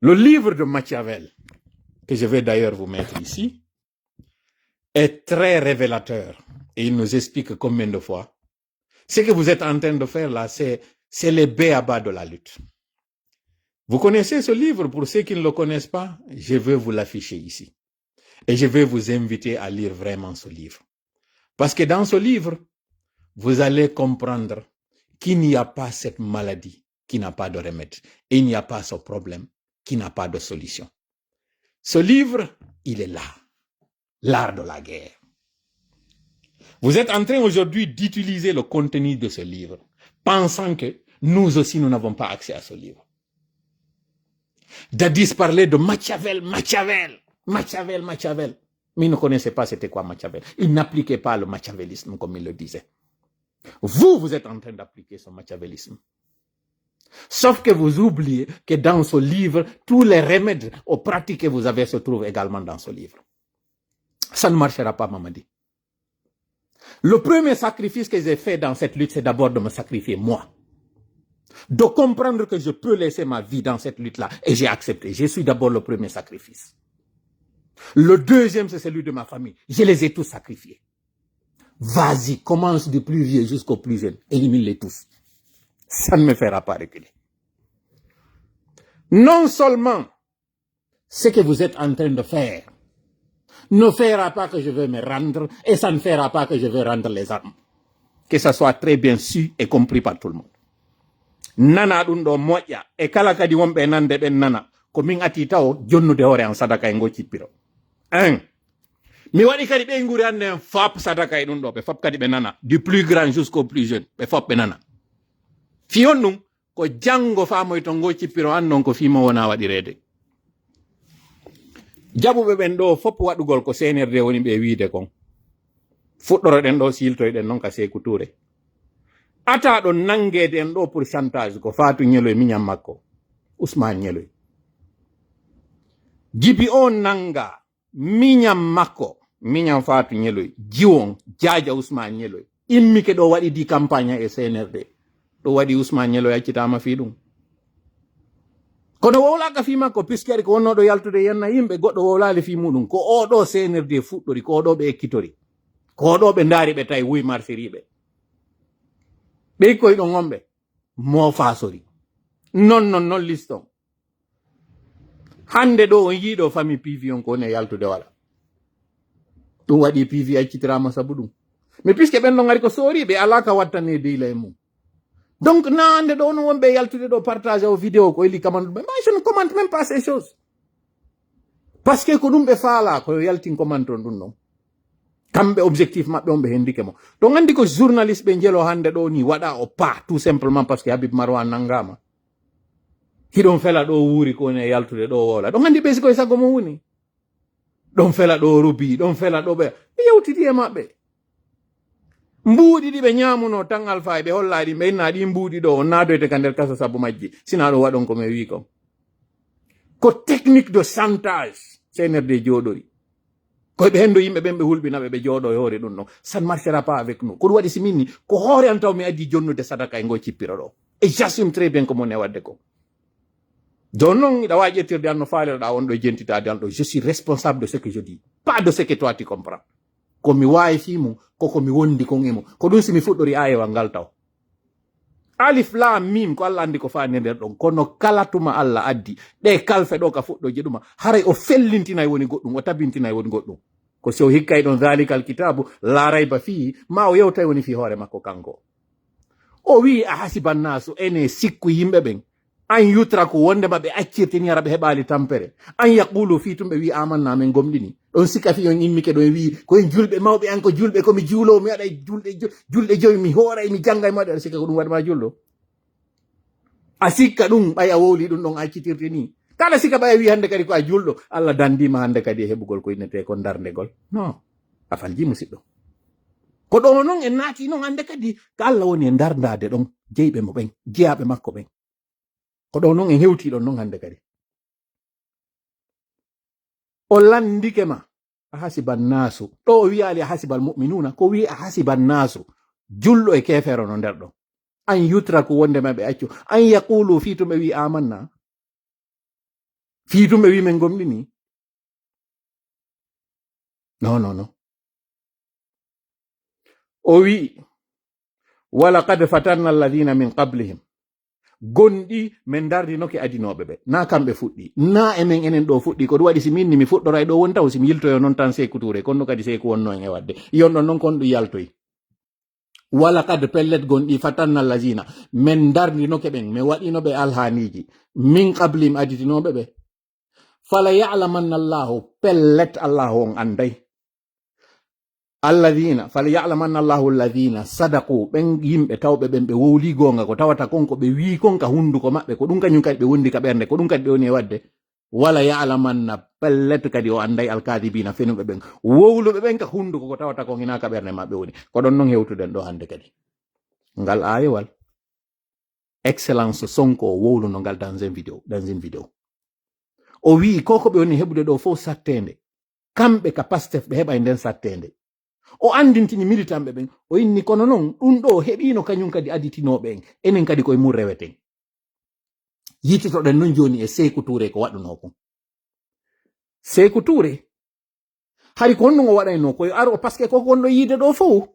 Le livre de Machiavel, que je vais d'ailleurs vous mettre ici, est très révélateur. Et il nous explique combien de fois. Ce que vous êtes en train de faire là, c'est les b.a.-ba de la lutte. Vous connaissez ce livre? Pour ceux qui ne le connaissent pas, je vais vous l'afficher ici. Et je vais vous inviter à lire vraiment ce livre. Parce que dans ce livre, vous allez comprendre qu'il n'y a pas cette maladie qui n'a pas de remède. Et il n'y a pas ce problème qui n'a pas de solution. Ce livre, il est là. L'art de la guerre. Vous êtes en train aujourd'hui d'utiliser le contenu de ce livre, pensant que nous aussi, nous n'avons pas accès à ce livre. Dadis parlait de Machiavel. Mais il ne connaissait pas c'était quoi Machiavel. Il n'appliquait pas le machiavélisme comme il le disait. Vous êtes en train d'appliquer ce machiavélisme. Sauf que vous oubliez que dans ce livre, tous les remèdes aux pratiques que vous avez se trouvent également dans ce livre. Ça ne marchera pas, Mamadi. Le premier sacrifice que j'ai fait dans cette lutte, c'est d'abord de me sacrifier moi. De comprendre que je peux laisser ma vie dans cette lutte-là. Et j'ai accepté. Je suis d'abord le premier sacrifice. Le deuxième, c'est celui de ma famille. Je les ai tous sacrifiés. Vas-y, commence du plus vieux jusqu'au plus jeune. Élimine-les tous. Ça ne me fera pas reculer. Non seulement ce que vous êtes en train de faire ne fera pas que je vais me rendre et ça ne fera pas que je vais rendre les armes. Que ça soit très bien su et compris par tout le monde. Nana dundo moya e kala kadi wombe nande ben nana ko min atita o jonnude hore en sadaka e ngocci piro. Mi wadi kadi be nguri ande fap sadaka e dundo be fap kadi be nana du plus grand jusqu'au plus jeune be fap be nana. Fiyon num ko jango famoy to ngocci piro an non ko fima wona wadi rede. Jabube ben do fop wadugol ko CNRD woni be wiide kon fuddoro den do siltoy den non ka Sekou Touré ata do nangede en do pourcentage ko Fatou Ñeloy miñam makko Ousmane Ñeloy jibi on nanga miñam makko miñam Fatou Ñeloy jiwon jaaja Ousmane Ñeloy immi ke do wadi di campagne e CNRD do wadi Ousmane Ñeloy accitama fi dum kono wowlaka fi makko piskeri ko wonno do yaltude yenna yimbe goddo wowlali fi mudum ko o do CNRD fuddori ko do be ekkitori ko do be ndari be tay wuy marsiribe be koy do ngombe mo fasori non liston hande do on yido fami PV on ko ne yaltude wala dum wadi PV accitirama sabudum mais puisque ben no ngari ko sori be alaka wattane de lay mum. Donc, non, on peut yaltude do partager aux vidéos ko ili commande. Mais moi, je ne commente même pas ces choses. Parce que ko dum be fala ko yaltin commente on dum non. kamɓe objectif maɓɓe on ɓe hendike mo to andi ko journaliste ɓe jelo hande ɗo ni waɗa o pa tout simplement parce que Habib Marwan nangama hiɗon fela ɗo wuuri ko ne yaltude ɗo wola ɗon andi ɓe sikoye sago mo woni ɗon fela ɗo rubi ɗon fela ɗo ɓe yewtiti e maɓɓe mbuuɗi ɗi ɓe ñamuno tan alpha ɓe hollaɗi ɓe inna ɗi mbuuɗi ɗo on nadoyte ka nder kaso sabu majji sina ɗo waɗon ko mi wi kon ko technique de chantage CNRD jooɗori koye ɓe hendo yimɓe ɓen ɓe hulɓinaɓe ɓe jooɗo e hoore ɗum ɗon ça ne marchera pas avec nous ko ɗum waɗi si minni ko hoore an taw mi addi jonnude sadaka e ngo cippiro ɗo et j'assume très bien ko mone wadde ko joni noon iɗa wawi ƴettirde an no faaliroɗa on ɗo jentitade an ɗo je suis responsable de ce que je dis pas de ce que toi tu comprends komi wawi fimo koko mi wondi kon emo ko ɗum simi fuɗɗori ayewal ngal taw alif lam mim ko Allah andi ko fani nder ɗon kono kala tuma Allah addi ɗe kalfe ɗo ka fuɗɗoje ɗuma haray o fellintinayi woni goɗɗum o tabintinayi woni goɗɗum ko so hikkay ɗon zalikal kitabu la rayba fi ma o yewtay woni fi hoore makko kanko o wi a hasiban nasu ene sikku yimɓe ɓen an yutra ko wonde maɓe accirtini hara ɓe heɓali tampere an yaqulu fi tumɓe wi amanna men gomɗini ɗon sikka fi on immike ɗon wi koye julɓe mawɓe an ko julɓe komi juulo mi waɗa julɗe joyi mi hooray mi jangga e maɗe aɗa sikka ko ɗum waɗma julɗo a sikka ɗum ɓay a wowli ɗum ɗon accitirte ni kala sikka ɓay a wi hande kadi ko a julɗo Allah dandima hande kadi e heɓugol ko innete ko darndegol non a falji musidɗo ko ɗo noon en naati noon hande kadi ko Allah woni e darndade ɗon jeyɓe mo ɓen jeyaɓe makko ɓen ko ɗo noon en hewti ɗon noon hande kadi o landike ma a hasiban nasu ɗo o wiyali a hasibal mu'minuna ko wi a hasiban nasu julɗo e kefero no nder ɗon an yutra ko wonde maɓe accu an yaqulu fiituɓe wi amanna fiituɓe wi men gomɗini non o wi walaqad fatanna alladina min qablihim gonɗi min dardinoke adinoɓe ɓe na kamɓe fuɗɗi na emen enen ɗo fuɗɗi ko ɗum waɗi si minni mi fuɗɗoray ɗo won taw simi yiltoyo noon tan Sékou Touré konno kadi Sékou wonno en e wadde yon ɗon noon kon ɗum yaltoyi walaqad pellet gonɗi fatanna alladina min dardinoke ɓen mi waɗinoɓe alhaniji min qablihim aditinoɓe ɓe fala ya'lamanna Allahu pellet Allahu on anday alladina fala ya'lamanna Allahu alladina sadaqu ɓen yimɓe tawɓe ɓen ɓe wowli gonga ko tawata konko ɓe wi konka hunduko maɓɓe ko ɗum kañum kadi ɓe wondi ka ɓernde ko ɗum kadi ɓe woni e wadde wala ya'lamanna pellet kadi o anday alkadibina fenuɓe ɓen wowluɓe ɓen ka hunduko ko tawata kon hina ka ɓernde maɓɓe woni ko ɗon noon hewtuden ɗo hande kadi ngal ayewal excellence Sonko o wowluno ngal dans une vidéo o wi koko ɓe woni heɓude ɗo fof sattende kamɓe ka Pastef ɓe heɓa e nden sattende o andintini militant ɓe ɓen o inni kono noon ɗum ɗo heɓino kañum kadi aditinoɓe en enen kadi koye mum reweten yititoɗen noon joni e Sékou Touré ko waɗuno kon Sékou Touré hari ko honɗum o waɗayno koye aro par ce que koko wonɗo yiide ɗo fof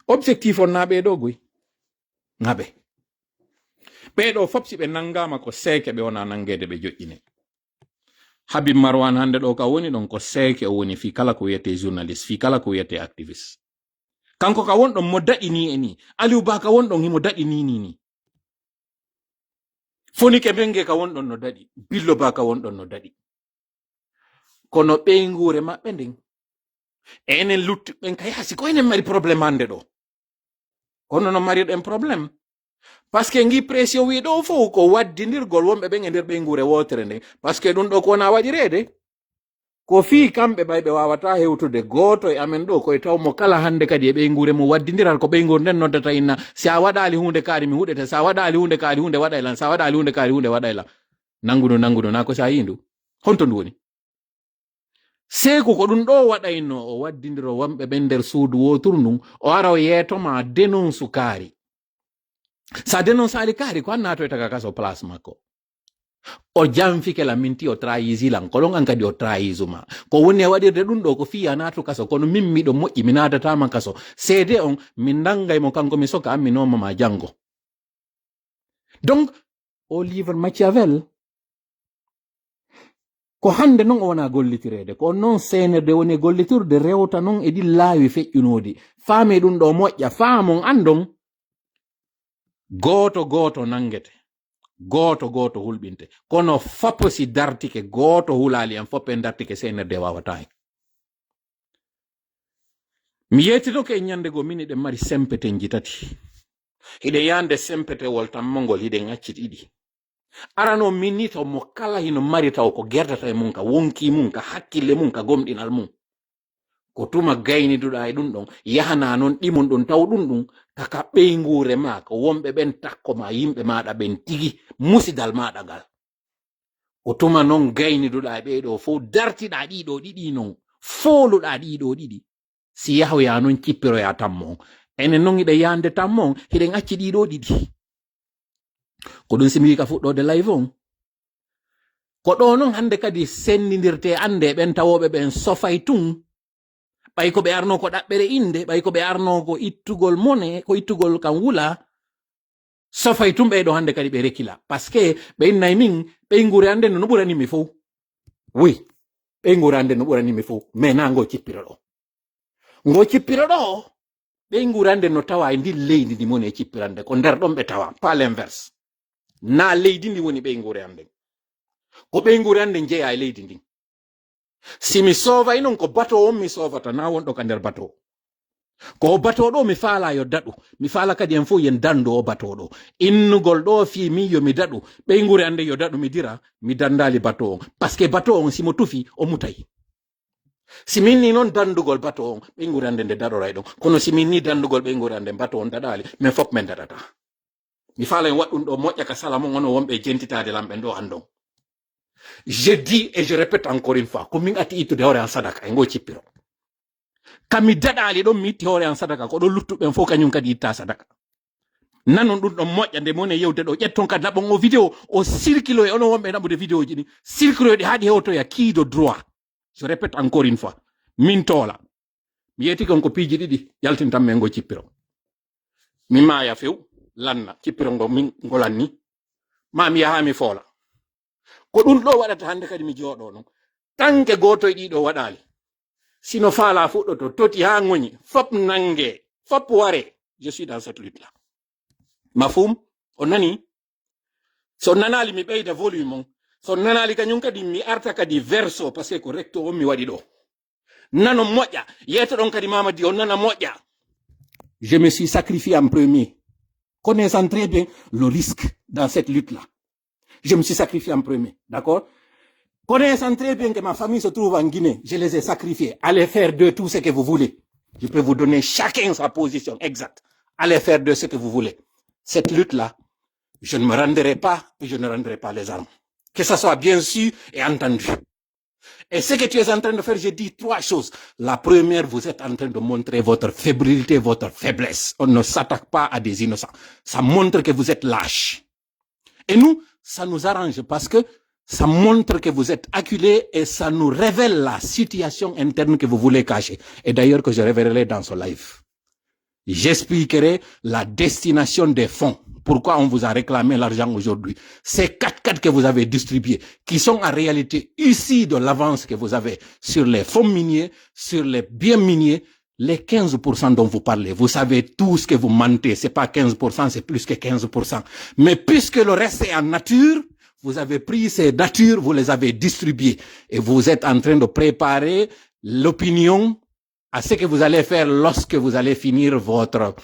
objectif on naɓe ɗo goy naɓe ɓeɗo fof si ɓe nangama ko seeke ɓe wona nangede ɓe joƴƴine Habib Marwan hande ɗo ka woni ɗon ko seeke o woni fi kala ko wiyete journaliste fi kala ko wiyete activiste kanko ka wonɗon mo daɗini e ni Aliou Ba ka wonɗon himo daɗini ni Fonike Mbengue ka wonɗon no daɗi Billo Ba ka wonɗon no daɗi kono ɓeygure maɓɓe nden enen luttuɓen kay hasi ko enen mari probléme hande ɗo kono no mariɗen probléme par ce que ngi pression wi ɗo fof ko waddidirgol wonɓe ɓen e nder ɓeygure wotere nden par ce que ɗum ɗo ko wona waɗirede ko fi kamɓe ɓay ɓe wawata hewtude goto e amen ɗo koye taw mo kala hande kadi e ɓeygure mo waddidiral ko ɓeygure nden noddata inna si a waɗali hunde kaari mi huɗete sa waɗali hunde kaari hunde waɗaylan sa waɗali hunde kaari hunde waɗaylan nangudu na ko sa yindu honto ndu woni Sékou ko ɗum ɗo waɗayno o waddidiro wonɓe ɓen nder suudu woturu ndun o ara o yeetoma dénonce kaari sa dénonce ali kaari ko annatoyta ka kaso place makko o jamfike la minti o trahisi lan ko ɗon an kadi o trahisuma ko woni e waɗirde ɗum ɗo ko fiya natu kaso kono min miɗo moƴƴi mi nadatama kaso seede on min dangaymo kanko mi soka amminoma ma jango donc o livre Machiavel ko hande noon o wona gollitirede ko noon CNRD woni gollitirde rewta noon e ɗi laawi feƴƴunodi faami ɗum ɗo moƴƴa faamon andon goto nangete goto hulɓinte kono fappo si dartike goto hulali en foppe dartike CNRD wawata hen mi yetito ke nyande go mini de mari sempete njitati hide yande sempete woltam mongol hide ngacci didi arano minito mo kala hino mari taw ko gerdata e mun ka wonki mun ka hakkille mun ka gomdinal mun ko tuma gayni duda e dun don yahana non dimon don taw dun kaka beynguure ma ko wombe ben takko ma yimbe maada ben tigi musidal maada gal ko tuma non gayni duda be do fo dartida dido didi non foluda dido didi si yaho ya non cippiro ya tammo enen non ide yande tammo hide ngacci dido didi ko dun simi ka fuddo de live on ko do non hande kadi sennindirte ande ben tawobe ben sofay tun bay ko be arno ko dabbere inde bay ko be arno ko ittugol mone ko ittugol kan wula sofay tun be do hande kadi be rekila parce que be nay min be ngure ande no burani mi fo oui be ngure ande no burani mi fo me na ngo cippiro do be ngure ande no tawa ndi leydi di mone cippirande ko der don be tawa pas l'inverse na leydi ndi woni be ngure ande ko be ngure ande jeya e leydi ndi si mi sova inon ko bato on mi sovata na won do ka der bato ko bato do mi fala yo dadu mi fala kadi en fu yen dando o bato do innugol do fi mi yo mi dadu be ngure ande yo dadu mi dira mi dandali bato parce que bato on si mo tufi o mutai si min ni non dandugol bato on be ngure ande de dado raydo kono si min ni dandugol be ngure ande bato on dadali men fop men dadata mi fala en wadun do mojja ka sala mo ngono wombe jentitade lambe do andon. Je dis et je répète encore une fois, comme ati itu de hore en sadaka ngo cipiro. Kami dadali do miti hore en sadaka ko do luttu ben fo kanyum kadi itta sadaka. Nanon dum do mojja de mone yewde do jetton kad nabo ngo vidéo o circulo e ono wombe nabude vidéo jini circulo de hadi hewoto ya ki do droit. Je répète encore une fois, min tola. Mi yeti kon ko piji didi yaltin tam men ngo cipiro. Mi maya few lanna cipiro ngo min ngolanni. Ma mi yaha mi fola. Ko dun do wadata hande kadi mi jodo non tanke goto e dido wadali sino fala fuddo to toti ha ngoni fop nange fop ware je suis dans cette lutte là mafum on nani so nanali mi beyda volume on so nanali kanyum kadi mi arta kadi verso parce que correcto on mi wadi do nano moja yeto don kadi mamadi on nana moja je me suis sacrifié en premier connaissant très bien le risque dans cette lutte là. Je me suis sacrifié en premier, d'accord? Connaissant très bien que ma famille se trouve en Guinée, je les ai sacrifiés. Allez faire de tout ce que vous voulez. Je peux vous donner chacun sa position exacte. Allez faire de ce que vous voulez. Cette lutte-là, je ne me rendrai pas et je ne rendrai pas les armes. Que ça soit bien sûr et entendu. Et ce que tu es en train de faire, je dis trois choses. La première, vous êtes en train de montrer votre fébrilité, votre faiblesse. On ne s'attaque pas à des innocents. Ça montre que vous êtes lâche. Et nous, ça nous arrange parce que ça montre que vous êtes acculé et ça nous révèle la situation interne que vous voulez cacher. Et d'ailleurs que je révélerai dans ce live. J'expliquerai la destination des fonds. Pourquoi on vous a réclamé l'argent aujourd'hui. Ces 4 que vous avez distribués, qui sont en réalité ici de l'avance que vous avez sur les fonds miniers, sur les biens miniers, les 15% dont vous parlez, vous savez tout ce que vous mentez. C'est pas 15%, c'est plus que 15%. Mais puisque le reste est en nature, vous avez pris ces natures, vous les avez distribuées. Et vous êtes en train de préparer l'opinion à ce que vous allez faire lorsque vous allez finir votre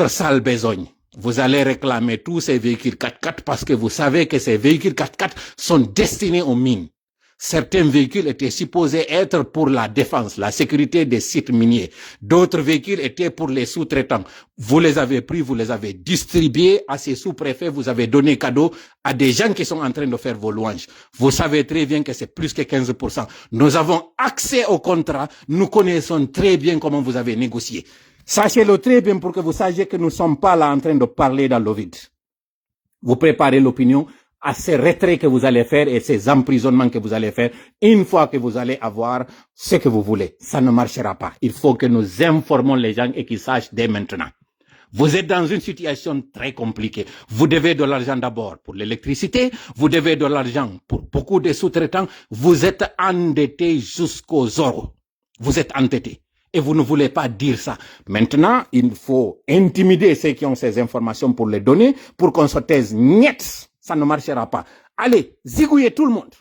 sale besogne. Vous allez réclamer tous ces véhicules 4x4 parce que vous savez que ces véhicules 4x4 sont destinés aux mines. Certains véhicules étaient supposés être pour la défense, la sécurité des sites miniers. D'autres véhicules étaient pour les sous-traitants. Vous les avez pris, vous les avez distribués à ces sous-préfets, vous avez donné cadeau à des gens qui sont en train de faire vos louanges. Vous savez très bien que c'est plus que 15%. Nous avons accès au contrat, nous connaissons très bien comment vous avez négocié. Sachez-le très bien pour que vous sachiez que nous ne sommes pas là en train de parler dans le vide. Vous préparez l'opinion à ces retraits que vous allez faire et ces emprisonnements que vous allez faire une fois que vous allez avoir ce que vous voulez. Ça ne marchera pas. Il faut que nous informons les gens et qu'ils sachent dès maintenant. Vous êtes dans une situation très compliquée. Vous devez de l'argent d'abord pour l'électricité, vous devez de l'argent pour beaucoup de sous-traitants. Vous êtes endettés jusqu'aux os. Vous êtes endettés. Et vous ne voulez pas dire ça. Maintenant, il faut intimider ceux qui ont ces informations pour les donner, pour qu'on se taise. Niet, ça ne marchera pas. Allez, zigouillez tout le monde.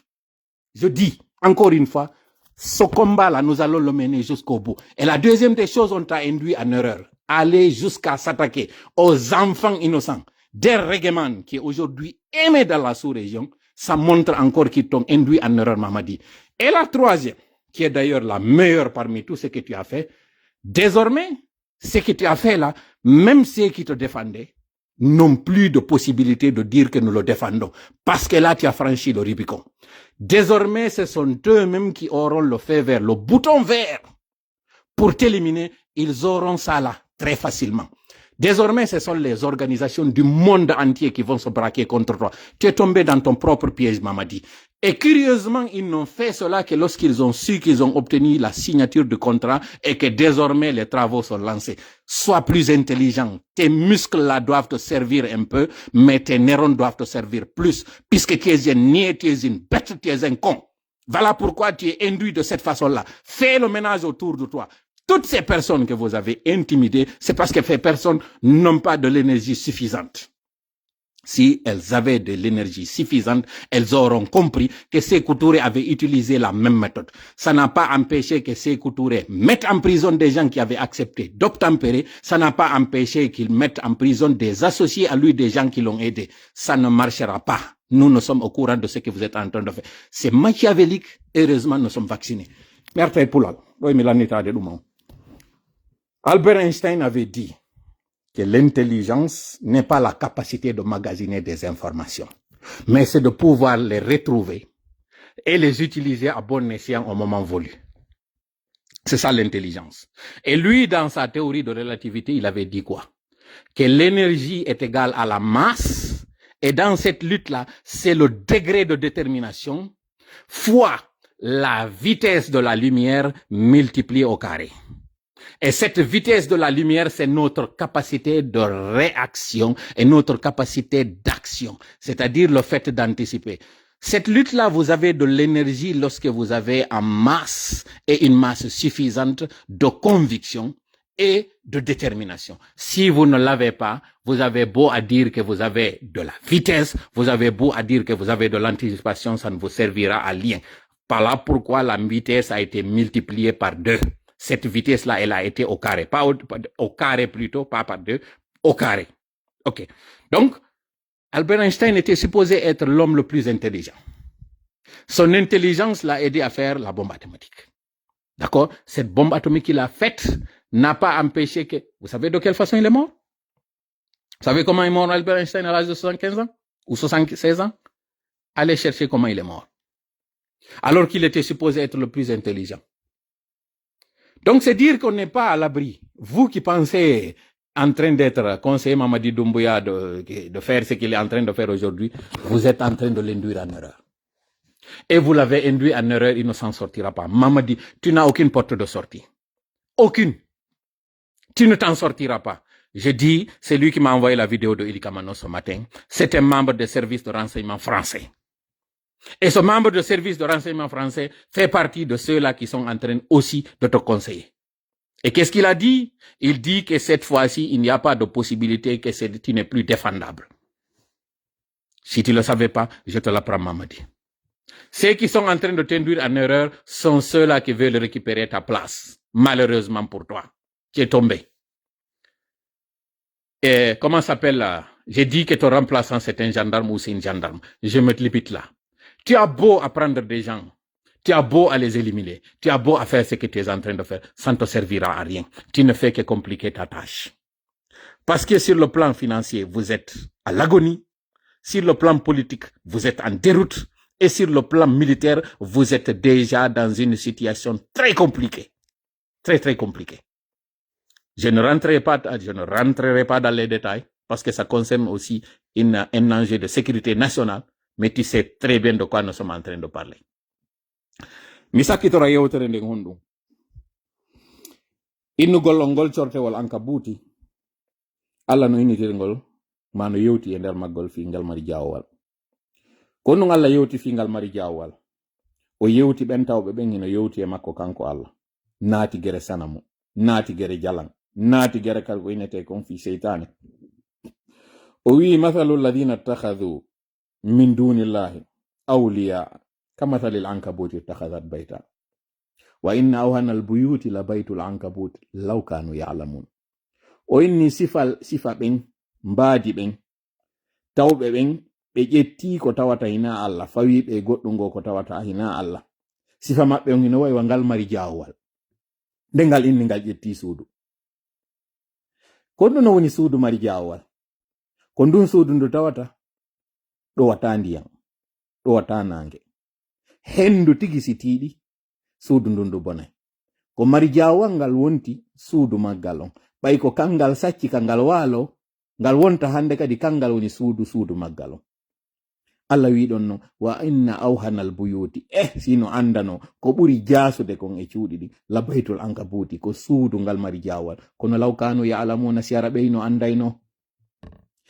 Je dis, encore une fois, Ce combat-là, nous allons le mener jusqu'au bout. Et la deuxième des choses, on t'a induit en erreur. Aller jusqu'à s'attaquer aux enfants innocents. Des règlements qui est aujourd'hui aimé dans la sous-région, ça montre encore qu'ils t'ont induit en erreur, Mamadi. Et la troisième, qui est d'ailleurs la meilleure parmi tout ce que tu as fait, désormais, ce que tu as fait là, même ceux qui te défendaient, n'ont plus de possibilité de dire que nous le défendons. Parce que là, tu as franchi le Rubicon. Désormais, ce sont eux-mêmes qui auront le feu vert, le bouton vert pour t'éliminer. Ils auront ça là, très facilement. Désormais, ce sont les organisations du monde entier qui vont se braquer contre toi. Tu es tombé dans ton propre piège, Mamadi. Et curieusement, ils n'ont fait cela que lorsqu'ils ont su qu'ils ont obtenu la signature du contrat et que désormais les travaux sont lancés. Sois plus intelligent. Tes muscles là doivent te servir un peu, mais tes neurones doivent te servir plus, puisque tu es un niais, tu es une bête, tu es un con. Voilà pourquoi tu es induit de cette façon-là. Fais le ménage autour de toi. Toutes ces personnes que vous avez intimidées, c'est parce que ces personnes n'ont pas de l'énergie suffisante. Si elles avaient de l'énergie suffisante, elles auront compris que Sékou Touré avait utilisé la même méthode. Ça n'a pas empêché que Sékou Touré mette en prison des gens qui avaient accepté d'obtempérer. Ça n'a pas empêché qu'il mette en prison des associés à lui, des gens qui l'ont aidé. Ça ne marchera pas. Nous sommes au courant de ce que vous êtes en train de faire. C'est machiavélique. Heureusement, nous sommes vaccinés. Merci Poulal. Oui, mais l'année de l'humain. Albert Einstein avait dit que l'intelligence n'est pas la capacité de magasiner des informations, mais c'est de pouvoir les retrouver et les utiliser à bon escient au moment voulu. C'est ça l'intelligence. Et lui, dans sa théorie de relativité, il avait dit quoi? Que l'énergie est égale à la masse, et dans cette lutte-là, c'est le degré de détermination fois la vitesse de la lumière multipliée au carré. Et cette vitesse de la lumière, c'est notre capacité de réaction et notre capacité d'action, c'est-à-dire le fait d'anticiper. Cette lutte-là, vous avez de l'énergie lorsque vous avez en masse et une masse suffisante de conviction et de détermination. Si vous ne l'avez pas, vous avez beau à dire que vous avez de la vitesse, vous avez beau à dire que vous avez de l'anticipation, ça ne vous servira à rien. Par là pourquoi la vitesse a été multipliée par 2. Cette vitesse-là, elle a été au carré. Pas au carré plutôt, pas par 2, au carré. OK. Donc, Albert Einstein était supposé être l'homme le plus intelligent. Son intelligence l'a aidé à faire la bombe atomique. D'accord? Cette bombe atomique qu'il a faite n'a pas empêché que... Vous savez de quelle façon il est mort? Vous savez comment est mort Albert Einstein à l'âge de 75 ans? Ou 76 ans? Allez chercher comment il est mort. Alors qu'il était supposé être le plus intelligent. Donc, c'est dire qu'on n'est pas à l'abri. Vous qui pensez en train d'être conseiller Mamadi Doumbouya de faire ce qu'il est en train de faire aujourd'hui, vous êtes en train de l'induire en erreur. Et vous l'avez induit en erreur, il ne s'en sortira pas. Mamadi, tu n'as aucune porte de sortie. Aucune. Tu ne t'en sortiras pas. Je dis, c'est lui qui m'a envoyé la vidéo de Ilika Mano ce matin. C'est un membre des services de renseignement français. Et ce membre de service de renseignement français fait partie de ceux-là qui sont en train aussi de te conseiller. Et qu'est-ce qu'il a dit? Il dit que cette fois-ci, il n'y a pas de possibilité que tu n'es plus défendable. Si tu ne le savais pas, je te l'apprends, Mamadi. Ceux qui sont en train de t'induire en erreur sont ceux-là qui veulent récupérer ta place. Malheureusement pour toi, tu es tombé. Et comment s'appelle là? J'ai dit que ton remplaçant c'est un gendarme ou c'est une gendarme. Je me limite là. Tu as beau apprendre des gens, tu as beau à les éliminer, tu as beau à faire ce que tu es en train de faire, ça ne te servira à rien. Tu ne fais que compliquer ta tâche. Parce que sur le plan financier, vous êtes à l'agonie. Sur le plan politique, vous êtes en déroute. Et sur le plan militaire, vous êtes déjà dans une situation très compliquée. Très, très compliquée. Je ne rentrerai pas dans les détails parce que ça concerne aussi un enjeu de sécurité nationale. Mais tu sais très bien de quoi nous sommes en train de parler. Misaki tora yewtere nde hondu. Innu gollongol cortewol anka buuti. Alla no initirgol mano yewti e nder maggol fi ngal mari jawwal. Kono Allah yewti fi ngal mari jawwal. O yewti ben tawbe ben no yewti e makko kanko Allah. Naati gere sanamu, naati gere jalan, naati gere kal ko inete kon fi seytane. O wi mathalul ladina ittakhadhu min dunillahi awliya kamathali al-ankabuti ittakhadhat bayta. wa inna awhana albuyuti la baytul ankabut law kanu ya'lamun. O inni sifa ɓen mbaadi ɓen tawɓe ɓen ɓe ƴetti ko tawata hina Allah fawi ɓe goɗɗum go ko tawata hina Allah. Sifa maɓɓe on hino wayi ngal mari jawwal nde ngal inni ngal ƴetti suudu. Ko ɗum no woni suudu mari jawwal? Ko ndun suudu ndu tawata ɗo wata ndiyam, ɗo wata nange, hendu tigi si tiiɗi suudu ndun ndu bonay. Ko mari jawwal ngal wonti suudu maggal on, ɓay ko kangal sacci kangal waalo ngal wonta hande kadi kangal woni suudu maggal on. Allah wi ɗon no wa inna awhanal buyuti sino andano ko ɓuri jasude kon e cuuɗi ɗi la baytul ankabuti ko suudu ngal mari jawwal. Kono law kanu ya'lamuna si ara ɓeyno andayno.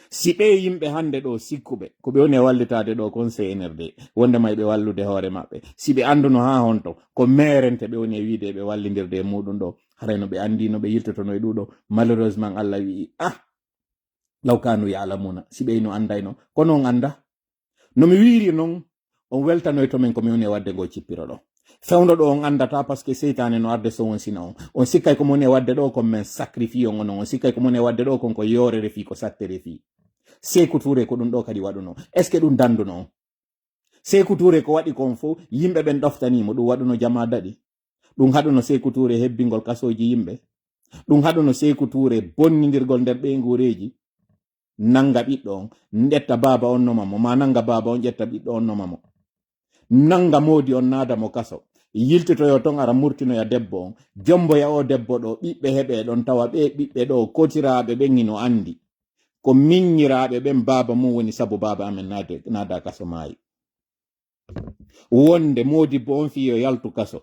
Si ɓe yimɓe hande ɗo sikkuɓe ko ɓe woni e wallitade ɗo kon CNRD wonde may ɓe wallude hoore maɓɓe, si ɓe anduno ha honto ko merente ɓe woni e wiide ɓe wallidirde e muɗum ɗo harayno ɓe andino ɓe yiltotono e ɗuɗo. Malheureusement Allah wi law kanu ya'lamuna si ɓeyno andayno. Kono on anda no mi wiiri noon on weltanoy to men ko mi woni e wadde go cippiro ɗo. Fewndo ɗo on andata par ce que seytane no arde so on sina on sikkay ko mo woni e wadde ɗo kon men sacrifie on onon, on sikkay ko mo woni e wadde ɗo kon ko yoore refi ko satte refi. Sékou Touré ko ɗum ɗo kadi waɗuno, est ce que ɗum danduno on? Sékou Touré ko waɗi kon fo yimɓe ɓen ɗoftanimo, ɗum waɗuno jama daɗi, ɗum haɗuno Sékou Touré hebbingol kasoji yimɓe, ɗum haɗuno Sékou Touré bonnidirgol nder ɓe ngureji. Nanga ɓiɗɗo on ndetta baba on nomamo, ma nanga baba on ƴetta ɓiɗɗo on nomamo, nanga modi on naada mo kaso, yiltitoyo ton ara murtinoya debbo on, jomboya o debbo ɗo ɓiɓɓe heɓe ɗon tawa ɓe ɓiɓɓe ɗo kotiraɓe ɓen hino andi ko miññiraɓe ɓen baba mum woni sabu baba amen naada kaso maayi. Wonde modi bo on fiyo yaltu kaso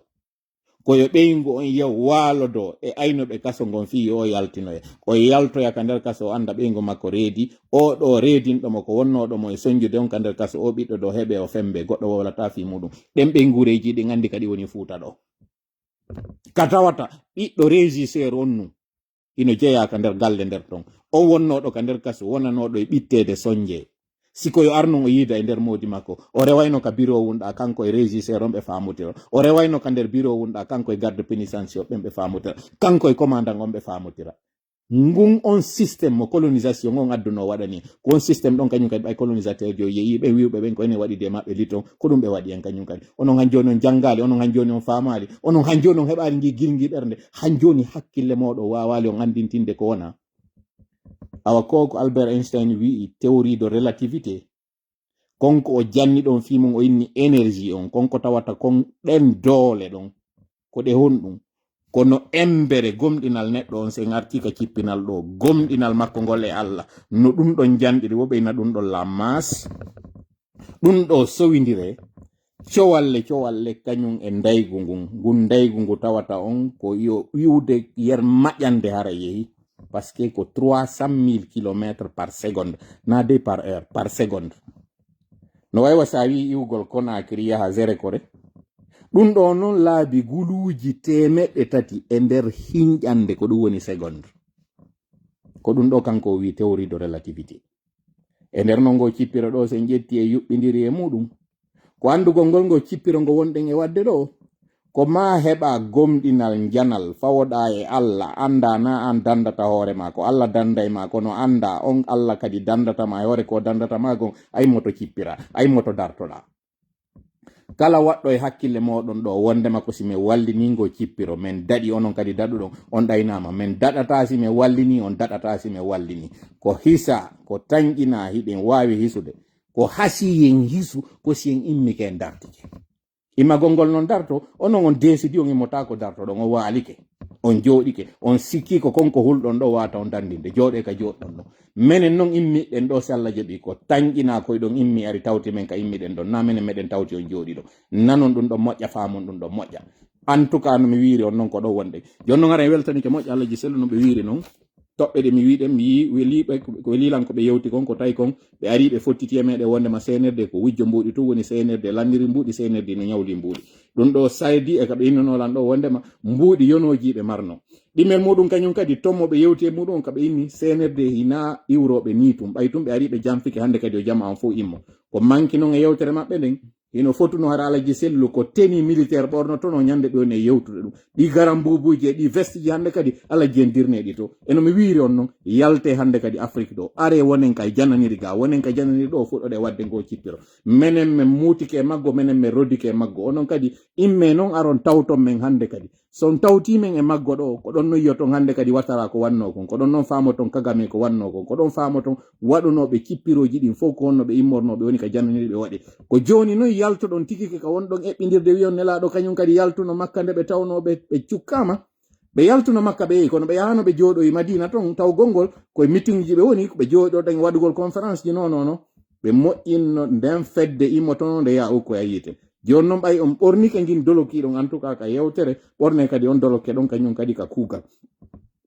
koyo ɓeyngu on yew waalodo e aynoɓe kaso ngon fi o yaltinoya o yaltoya ka nder kaso o anda ɓeyngu makko reedi o ɗo reedinɗomo ko wonnoɗomo e soñjude on ka nder kaso o ɓiɗɗo ɗo heɓe o fembe goɗɗo wowlata fi muɗum. Ɗen ɓeygureji ɗi andi kadi woni fuuta ɗo ka tawata ɓiɗɗo régisseur on nu ino jeeya ka nder galle nder ton o wonnoɗo ka nder kaso wonanoɗo e ɓittede soñje sikoyo arno o yiida e nder modi makko o rewayno ka bureau wonɗa kanko e régisseur on ɓe famutira, o rewayno ka nder bureau wonɗa kanko e garde pénitentiaire ɓen ɓe famutira, kanko e commandant on ɓe famutira. Ngun on système mo colonisation on adduno waɗani ko on système ɗon kañum kadi ɓay colonisateur jo yeeyi ɓe wiwɓe ɓen ko ene waɗi de maɓɓe liton ko ɗum ɓe waɗi en kañum kadi. Onon han joni on jangali, onon han joni on famali, onon han joni on heɓani ndi gilgui ɓernde, han joni hakkille moɗo wawali on andintinde ko wona. Awa koko Albert Einstein wi'i théorie de relativité konko o janni ɗon fimum o inni énergie on konko tawata kon ɗen doole ɗon ko ɗe honɗum kono embere gomɗinal neɗɗo on se ngartika cippinal ɗo gomɗinal makko ngol e Allah no ɗum ɗon janɗiri wo ɓeyna ɗum ɗon la masse ɗum ɗo sowidire cowalle kañum e ndaygu ngun ndaygu ngu tawata on ko yo wiwde yer maƴƴande hara yehi parce que ko 300,000 km par seconde na de par heure par seconde no waywa sa wi iwgol Conakry yaha Zérekore ɗum ɗo noon laabi guluuji 300 e nder hinƴande ko ɗum woni seconde ko ɗum ɗo kanko o wi théorie de relativité e nder non ngo cippiro ɗo sen ƴetti e yuɓɓidiri e muɗum ko andugol ngol ngo cippiro ngo wonɗen e wadde ɗo ko ma heɓa gomɗinal janal fawoɗa e Allah anda na an dandata hoore ma ko Allah danday ma kono anda on Allah kadi dandata ma e hoore ko dandata ma gon ay moto cippira ay moto dartoɗa kala waɗɗo e hakkille moɗon ɗo wondema ko si min wallini ngo cippiro min daɗi onon kadi daɗuɗon on ɗaynama min daɗata si min wallini on daɗata si min wallini ko hisa ko tañƴina hiɗen wawi hisude ko hasi yen hisu ko si en immike en dartike immagol ngol noon darto onon on desidi on immota ko darto ɗon o waalike on jooɗike on sikki ko konko hulɗon ɗo wata on dandinde jooɗe ka joɗɗon ɗon minen noon immiɗen ɗo si Allah jaɓi ko tañƴina koyeɗon immi ari tawti men ka immiɗen ɗon na minen meɗen tawti on jooɗi ɗo nanon ɗum ɗon moƴƴa famon ɗum ɗon moƴƴa en tout cas no mi wiiri on noon ko ɗo wonde joni noon ara weltanike moƴƴa Allah ji sellu no ɓe wiiri noon toɓɓe ɗe mi wiɗen mi yi weliɓe ko welilan ko ɓe yewti kon ko tawi kon ɓe ari ɓe fottiti e meɗe wondema CNRD ko wujjo mbuɗi tu woni CNRD landiri mbuɗi CNRD no ñawli mbuɗi ɗum ɗo saydi e kaɓe innanolan ɗo wondema mbuɗi yonoji ɓe marno ɗimel muɗum kañum kadi tommo ɓe yewti e muɗum on kaɓe inni CNRD hina iwroɓe ni tum ɓay tum ɓe ari ɓe jamfike hande kadi o jama on fof immo ko manki noon e yewtere maɓɓe nden hino fotuno hara alaji sellu ko teni militaire ɓorno tono ñande ɗo ne yewtude ɗum ɗi garam bubuji e ɗi veste ji hande kadi alaji en dirneɗi to eno mi wiiri on noon yalte hande kadi Afrique ɗo are wonen kay jannaniri ga wonen kay jannaniri ɗo fuɗɗode wadde ngo cippiro menen men mutike e maggo menen men roddike e maggo onon kadi imme noon aron tawton men hande kadi son tawtimen e maggo ɗo ko ɗon noyiyoton hande kadi watara ko wanno kon ko ɗon noon famoton Kagame ko wanno kon ko ɗon famoton waɗunoɓe cippiroji ɗin fof ko honnoɓe immornoɓe woni ka jannaniriɓe waɗi ko joni noon yaltoɗon tigike ka wonɗon eɓɓidirde wiyon nelaɗo kañum kadi yaltuno makka nde ɓe tawnoɓe ɓe cukkama ɓe yaltuno makka ɓe yehi kono ɓe yahano ɓe jooɗoyi Madina ton taw gongol koye meeting ji ɓe woni ɓe jooɗoɗen waɗugol conférence ji nonono ɓe moƴƴinno nden fedde immotono nde ya ukkoya yiite joni noon ɓay on ɓornike ngin dolokiɗon en tout cas ka yewtere ɓorne kadi on doloke ɗon kañum kadi ka kuugal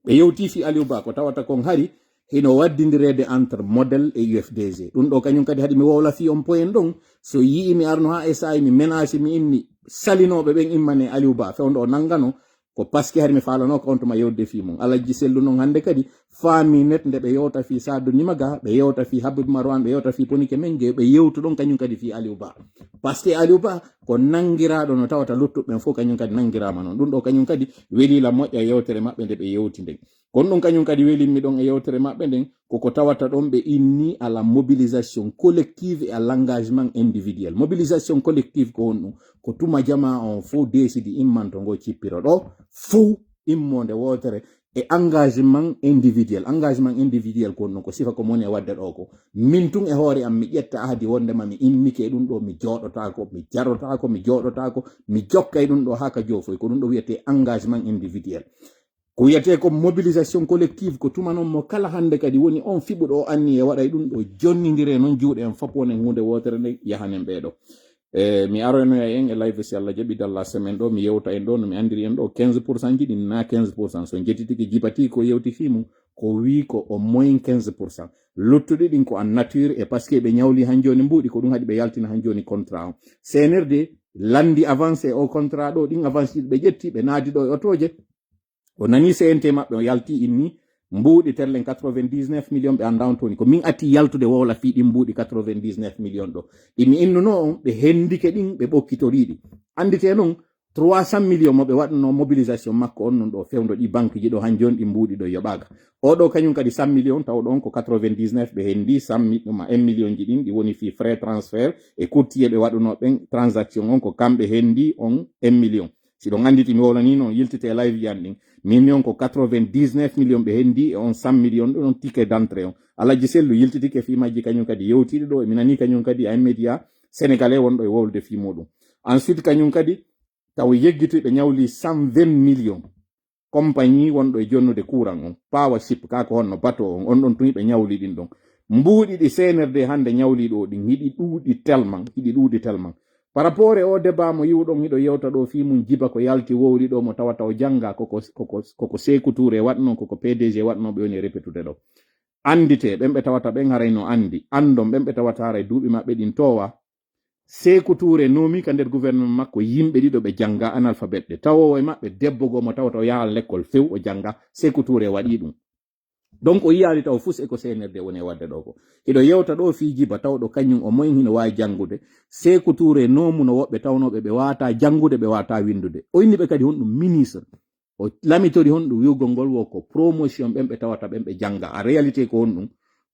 ɓe yewti fi Aliou Ba ko tawata kon hari hino waddidirede entre modèle et UFDG ɗum ɗo kañum kadi haɗi mi wowla fi on poyen ɗon so yii mi arno ha SAI mi menage mi inni salinoɓe ɓen immane Aliou Ba fewndo o nangano ko paske hari mi falano ko on tuma yewde fi mum alaji sellu noon hande kadi faami net nde ɓe yewta fi Sadou Nimaga ɓe yewta fi Habib Marwan ɓe yewta fi Ponike Mengue ɓe yewtu ɗon kañum kadi fi Aliou Ba paske Aliou Ba ko nangiraɗo no tawata luttuɓeɓen fof kañum kadi nangirama noon ɗum ɗo kañum kadi welila moƴƴa yewtere maɓɓe nde ɓe yewti nden kono ɗum kañum kadi welinmi ɗon e yewtere maɓɓe nden koko tawata ɗon ɓe inni à la mobilisation collective et à l'engagement individuel mobilisation collective ko honɗum ko tuma jama on fof desidi immanto ngo cippiro ɗo fou immonde wotere e engagement individuel ko honɗum ko sifa ko moni e wadde ɗo ko min tun e hoore am mi ƴetta ahdi wondema mi immike ɗum ɗo mi jooɗotako mi jarotako mi jooɗotako mi jokka e ɗum ɗo ha ka joofoy ko ɗum ɗo wiyete engagement individuel ko wiyete ko mobilisation collective ko tuma noon mo kala hande kadi woni on fiɓuɗo o anni e waɗay ɗum ɗo jonnidire noon juuɗe en fof wonen hunde wotere nde yahanen ɓeeɗo mi aronoya en e live si Allah jaɓi dalla semaine ɗo mi yewta en ɗo no mi andiri en ɗo 15% jiɗi na 15% so jettitiki jibati ko yewti fimu ko wi ko au moins 15% luttuɗi ɗin ko en nature e parce que ɓe ñawli han joni mbuɗi ko ɗum haɗi ɓe yaltina han joni contrat o CNRD landi avancé o contrat ɗo ɗin avance ɓe ƴetti ɓe naadi ɗo e otoje o nani CNT maɓɓe o yalti inni mbuuɗi terlen 99 millions ɓe anda on toni ko min atti yaltude wowla fi ɗin mbuuɗi 99 millions ɗo ɗimi innuno on ɓe hendike ɗin ɓe ɓokkitoriɗi andite noon 300 millions mo ɓe waɗno mobilisation makko on non ɗo fewdo ɗi banque ji ɗo han joni ɗi mbuuɗi ɗo yoɓaga oɗo kañum kadi 100 millions taw ɗon ko 99 ɓe hendi 100 millions ji ɗin ɗi woni fi frais transfert e courtier ɓe waɗuno ɓen transaction on ko kamɓe hendi on 1 million si ɗon anditi mi wolani noon yiltite live jan ɗin min on ko 99 millions ɓe hendi e on 100 millions ɗon ticket d'entrée on alaji sellu yiltitike fi majji kañum kadi yewtiɗi ɗo e minani kañum kadi a média sénégalais wonɗo e wowlude fi muɗum ensuite kañum kadi taw yeggiti ɓe ñawli 120 millions compagnie wonɗo e jonnude courant on powership kako honno bateau on ɗon tun ɓe ñawli ɗin ɗon mbuuɗi ɗi CNRD hande ñawli ɗo ɗin hiɗi ɗuuɗi tellement par rapport e o débat mo yiwɗon hiɗo yewta ɗo fi mum jiba ko yalti wowri ɗo mo tawata o janga koko Sékou Touré waɗno koko PDG waɗno ɓe woni répétude ɗo andite ɓen ɓe tawata ɓen harayno andon ɓen ɓe tawata haray duuɓi maɓɓe ɗin towa Sékou Touré nomi ka nder gouvernement makko yimɓe ɗiɗo ɓe janga analphabète ɗe tawowo e maɓɓe debbo go mo tawata o yaha l'école few o janga Sékou Touré waɗi ɗum donc o yiyali taw fus e ko CNRD woni e wadde ɗo ko hiɗo yewta ɗo fi jiba tawɗo kañum o moyen hino wawi jangude Sékou Touré nomu no woɓɓe tawnoɓe ɓe wata jangude ɓe wata windude o inniɓe kadi honɗum ministre o lamitori honɗum wiwgol ngol wo ko promotion ɓen ɓe tawata ɓen ɓe janga a réalité ko honɗum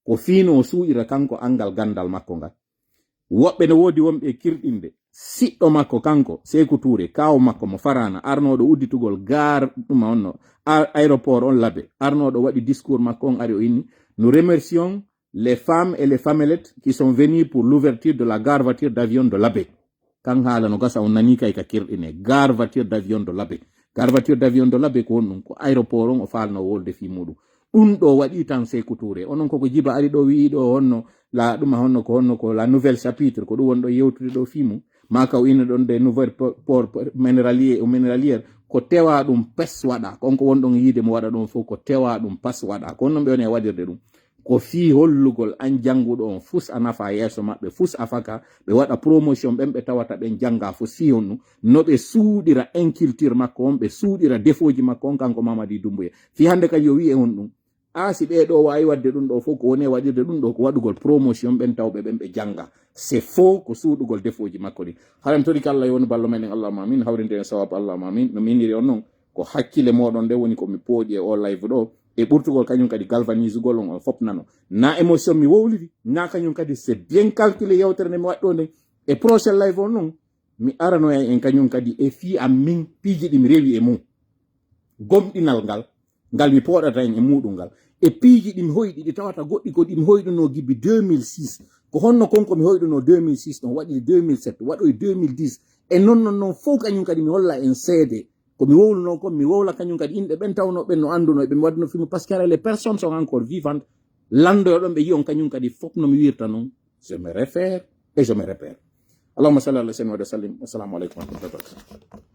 ko fiino o suuƴira kanko angal gandal makko ngal woɓɓe no woodi wonɓe kirɗinde siɗɗo makko kanko Sékou Touré kawo makko mo farana arnoɗo udditugol gar ɗuma onno aéroport on Labé arnoɗo waɗi discours makko on ari o inni nous remercions les femmes et les femelettes qui sont venues pour l'ouverture de la gare voiture d'avion de Labé kan haala no gasa on nani kay ka kirɗine gare voiture d'avion de Labé gare voiture d'avion de Labé ko honɗum ko aéroport on o falno wolde fi muɗum ɗum ɗo waɗi tan Sékou Touré onon koko jiba ari ɗo wi ɗo honno la ɗuma honno ko la nouvelle chapitre ko ɗum wonɗo yewtude ɗo fi mum maka o ina ɗon de nouvelle port minéralière ko tewa ɗum pes waɗa konko wonɗon yiide mo waɗa ɗon fof ko tewa ɗum pas waɗa ko non ɓe woni e waɗirde ɗum ko fi hollugol an janguɗo on fus a nafa yeeso maɓɓe fus a faka ɓe waɗa promotion ɓen ɓe tawata ɓen janga fo si honnu no ɓe suuɗira inculture makko on ɓe suuɗira défaut ji makko on kanko Mamady Doumbouya fi hande kadi o wi e on ɗum si ɓeɗo wawi wadde ɗum ɗo fof ko woni e waɗirde ɗum ɗo ko waɗugol promotion ɓen tawɓe ɓen ɓe janga c'est faux ko suudugol defoji makko ɗi haram toɗi kala yoni ballo men allahumma amin hawrinde en sawab allahumma amin no miniri on non ko hakkille moɗon nde woni komi pooɗi e o live ɗo e ɓurtugol kañum kadi galvanise gol on fop nano na émotion mi wowliri na kañum kadi c'est bien calculé yewtere nde mi waɗɗo nde e prochain live on non mi aranoya en kañum kadi e fi am min piiji ɗi mi rewi e mum gomɗinal ngal mi poɗata en e muɗum ngal e piiji ɗi mi hoyɗi ɗi tawata goɗɗi ko ɗi mi hoyɗuno gibbi 2006 ko honno konko mi hoyɗuno 2006 ɗon waɗi 2007 waɗoy 2010 e non fof kañum kadi mi holla en seede ko mi wowluno ko mi wowla kañum kadi inɗe ɓen tawnoɓe no anduno ɓe mi waɗino film par ce que les personnes sont encore vivantes landoyoɗon ɓe yiyon kañum kadi fof no mi wirta noon je me réfère et je me répère allahumma salli ala sayyidina wa sallim assalamu aleykum wa rahmatullahi wa barakatuh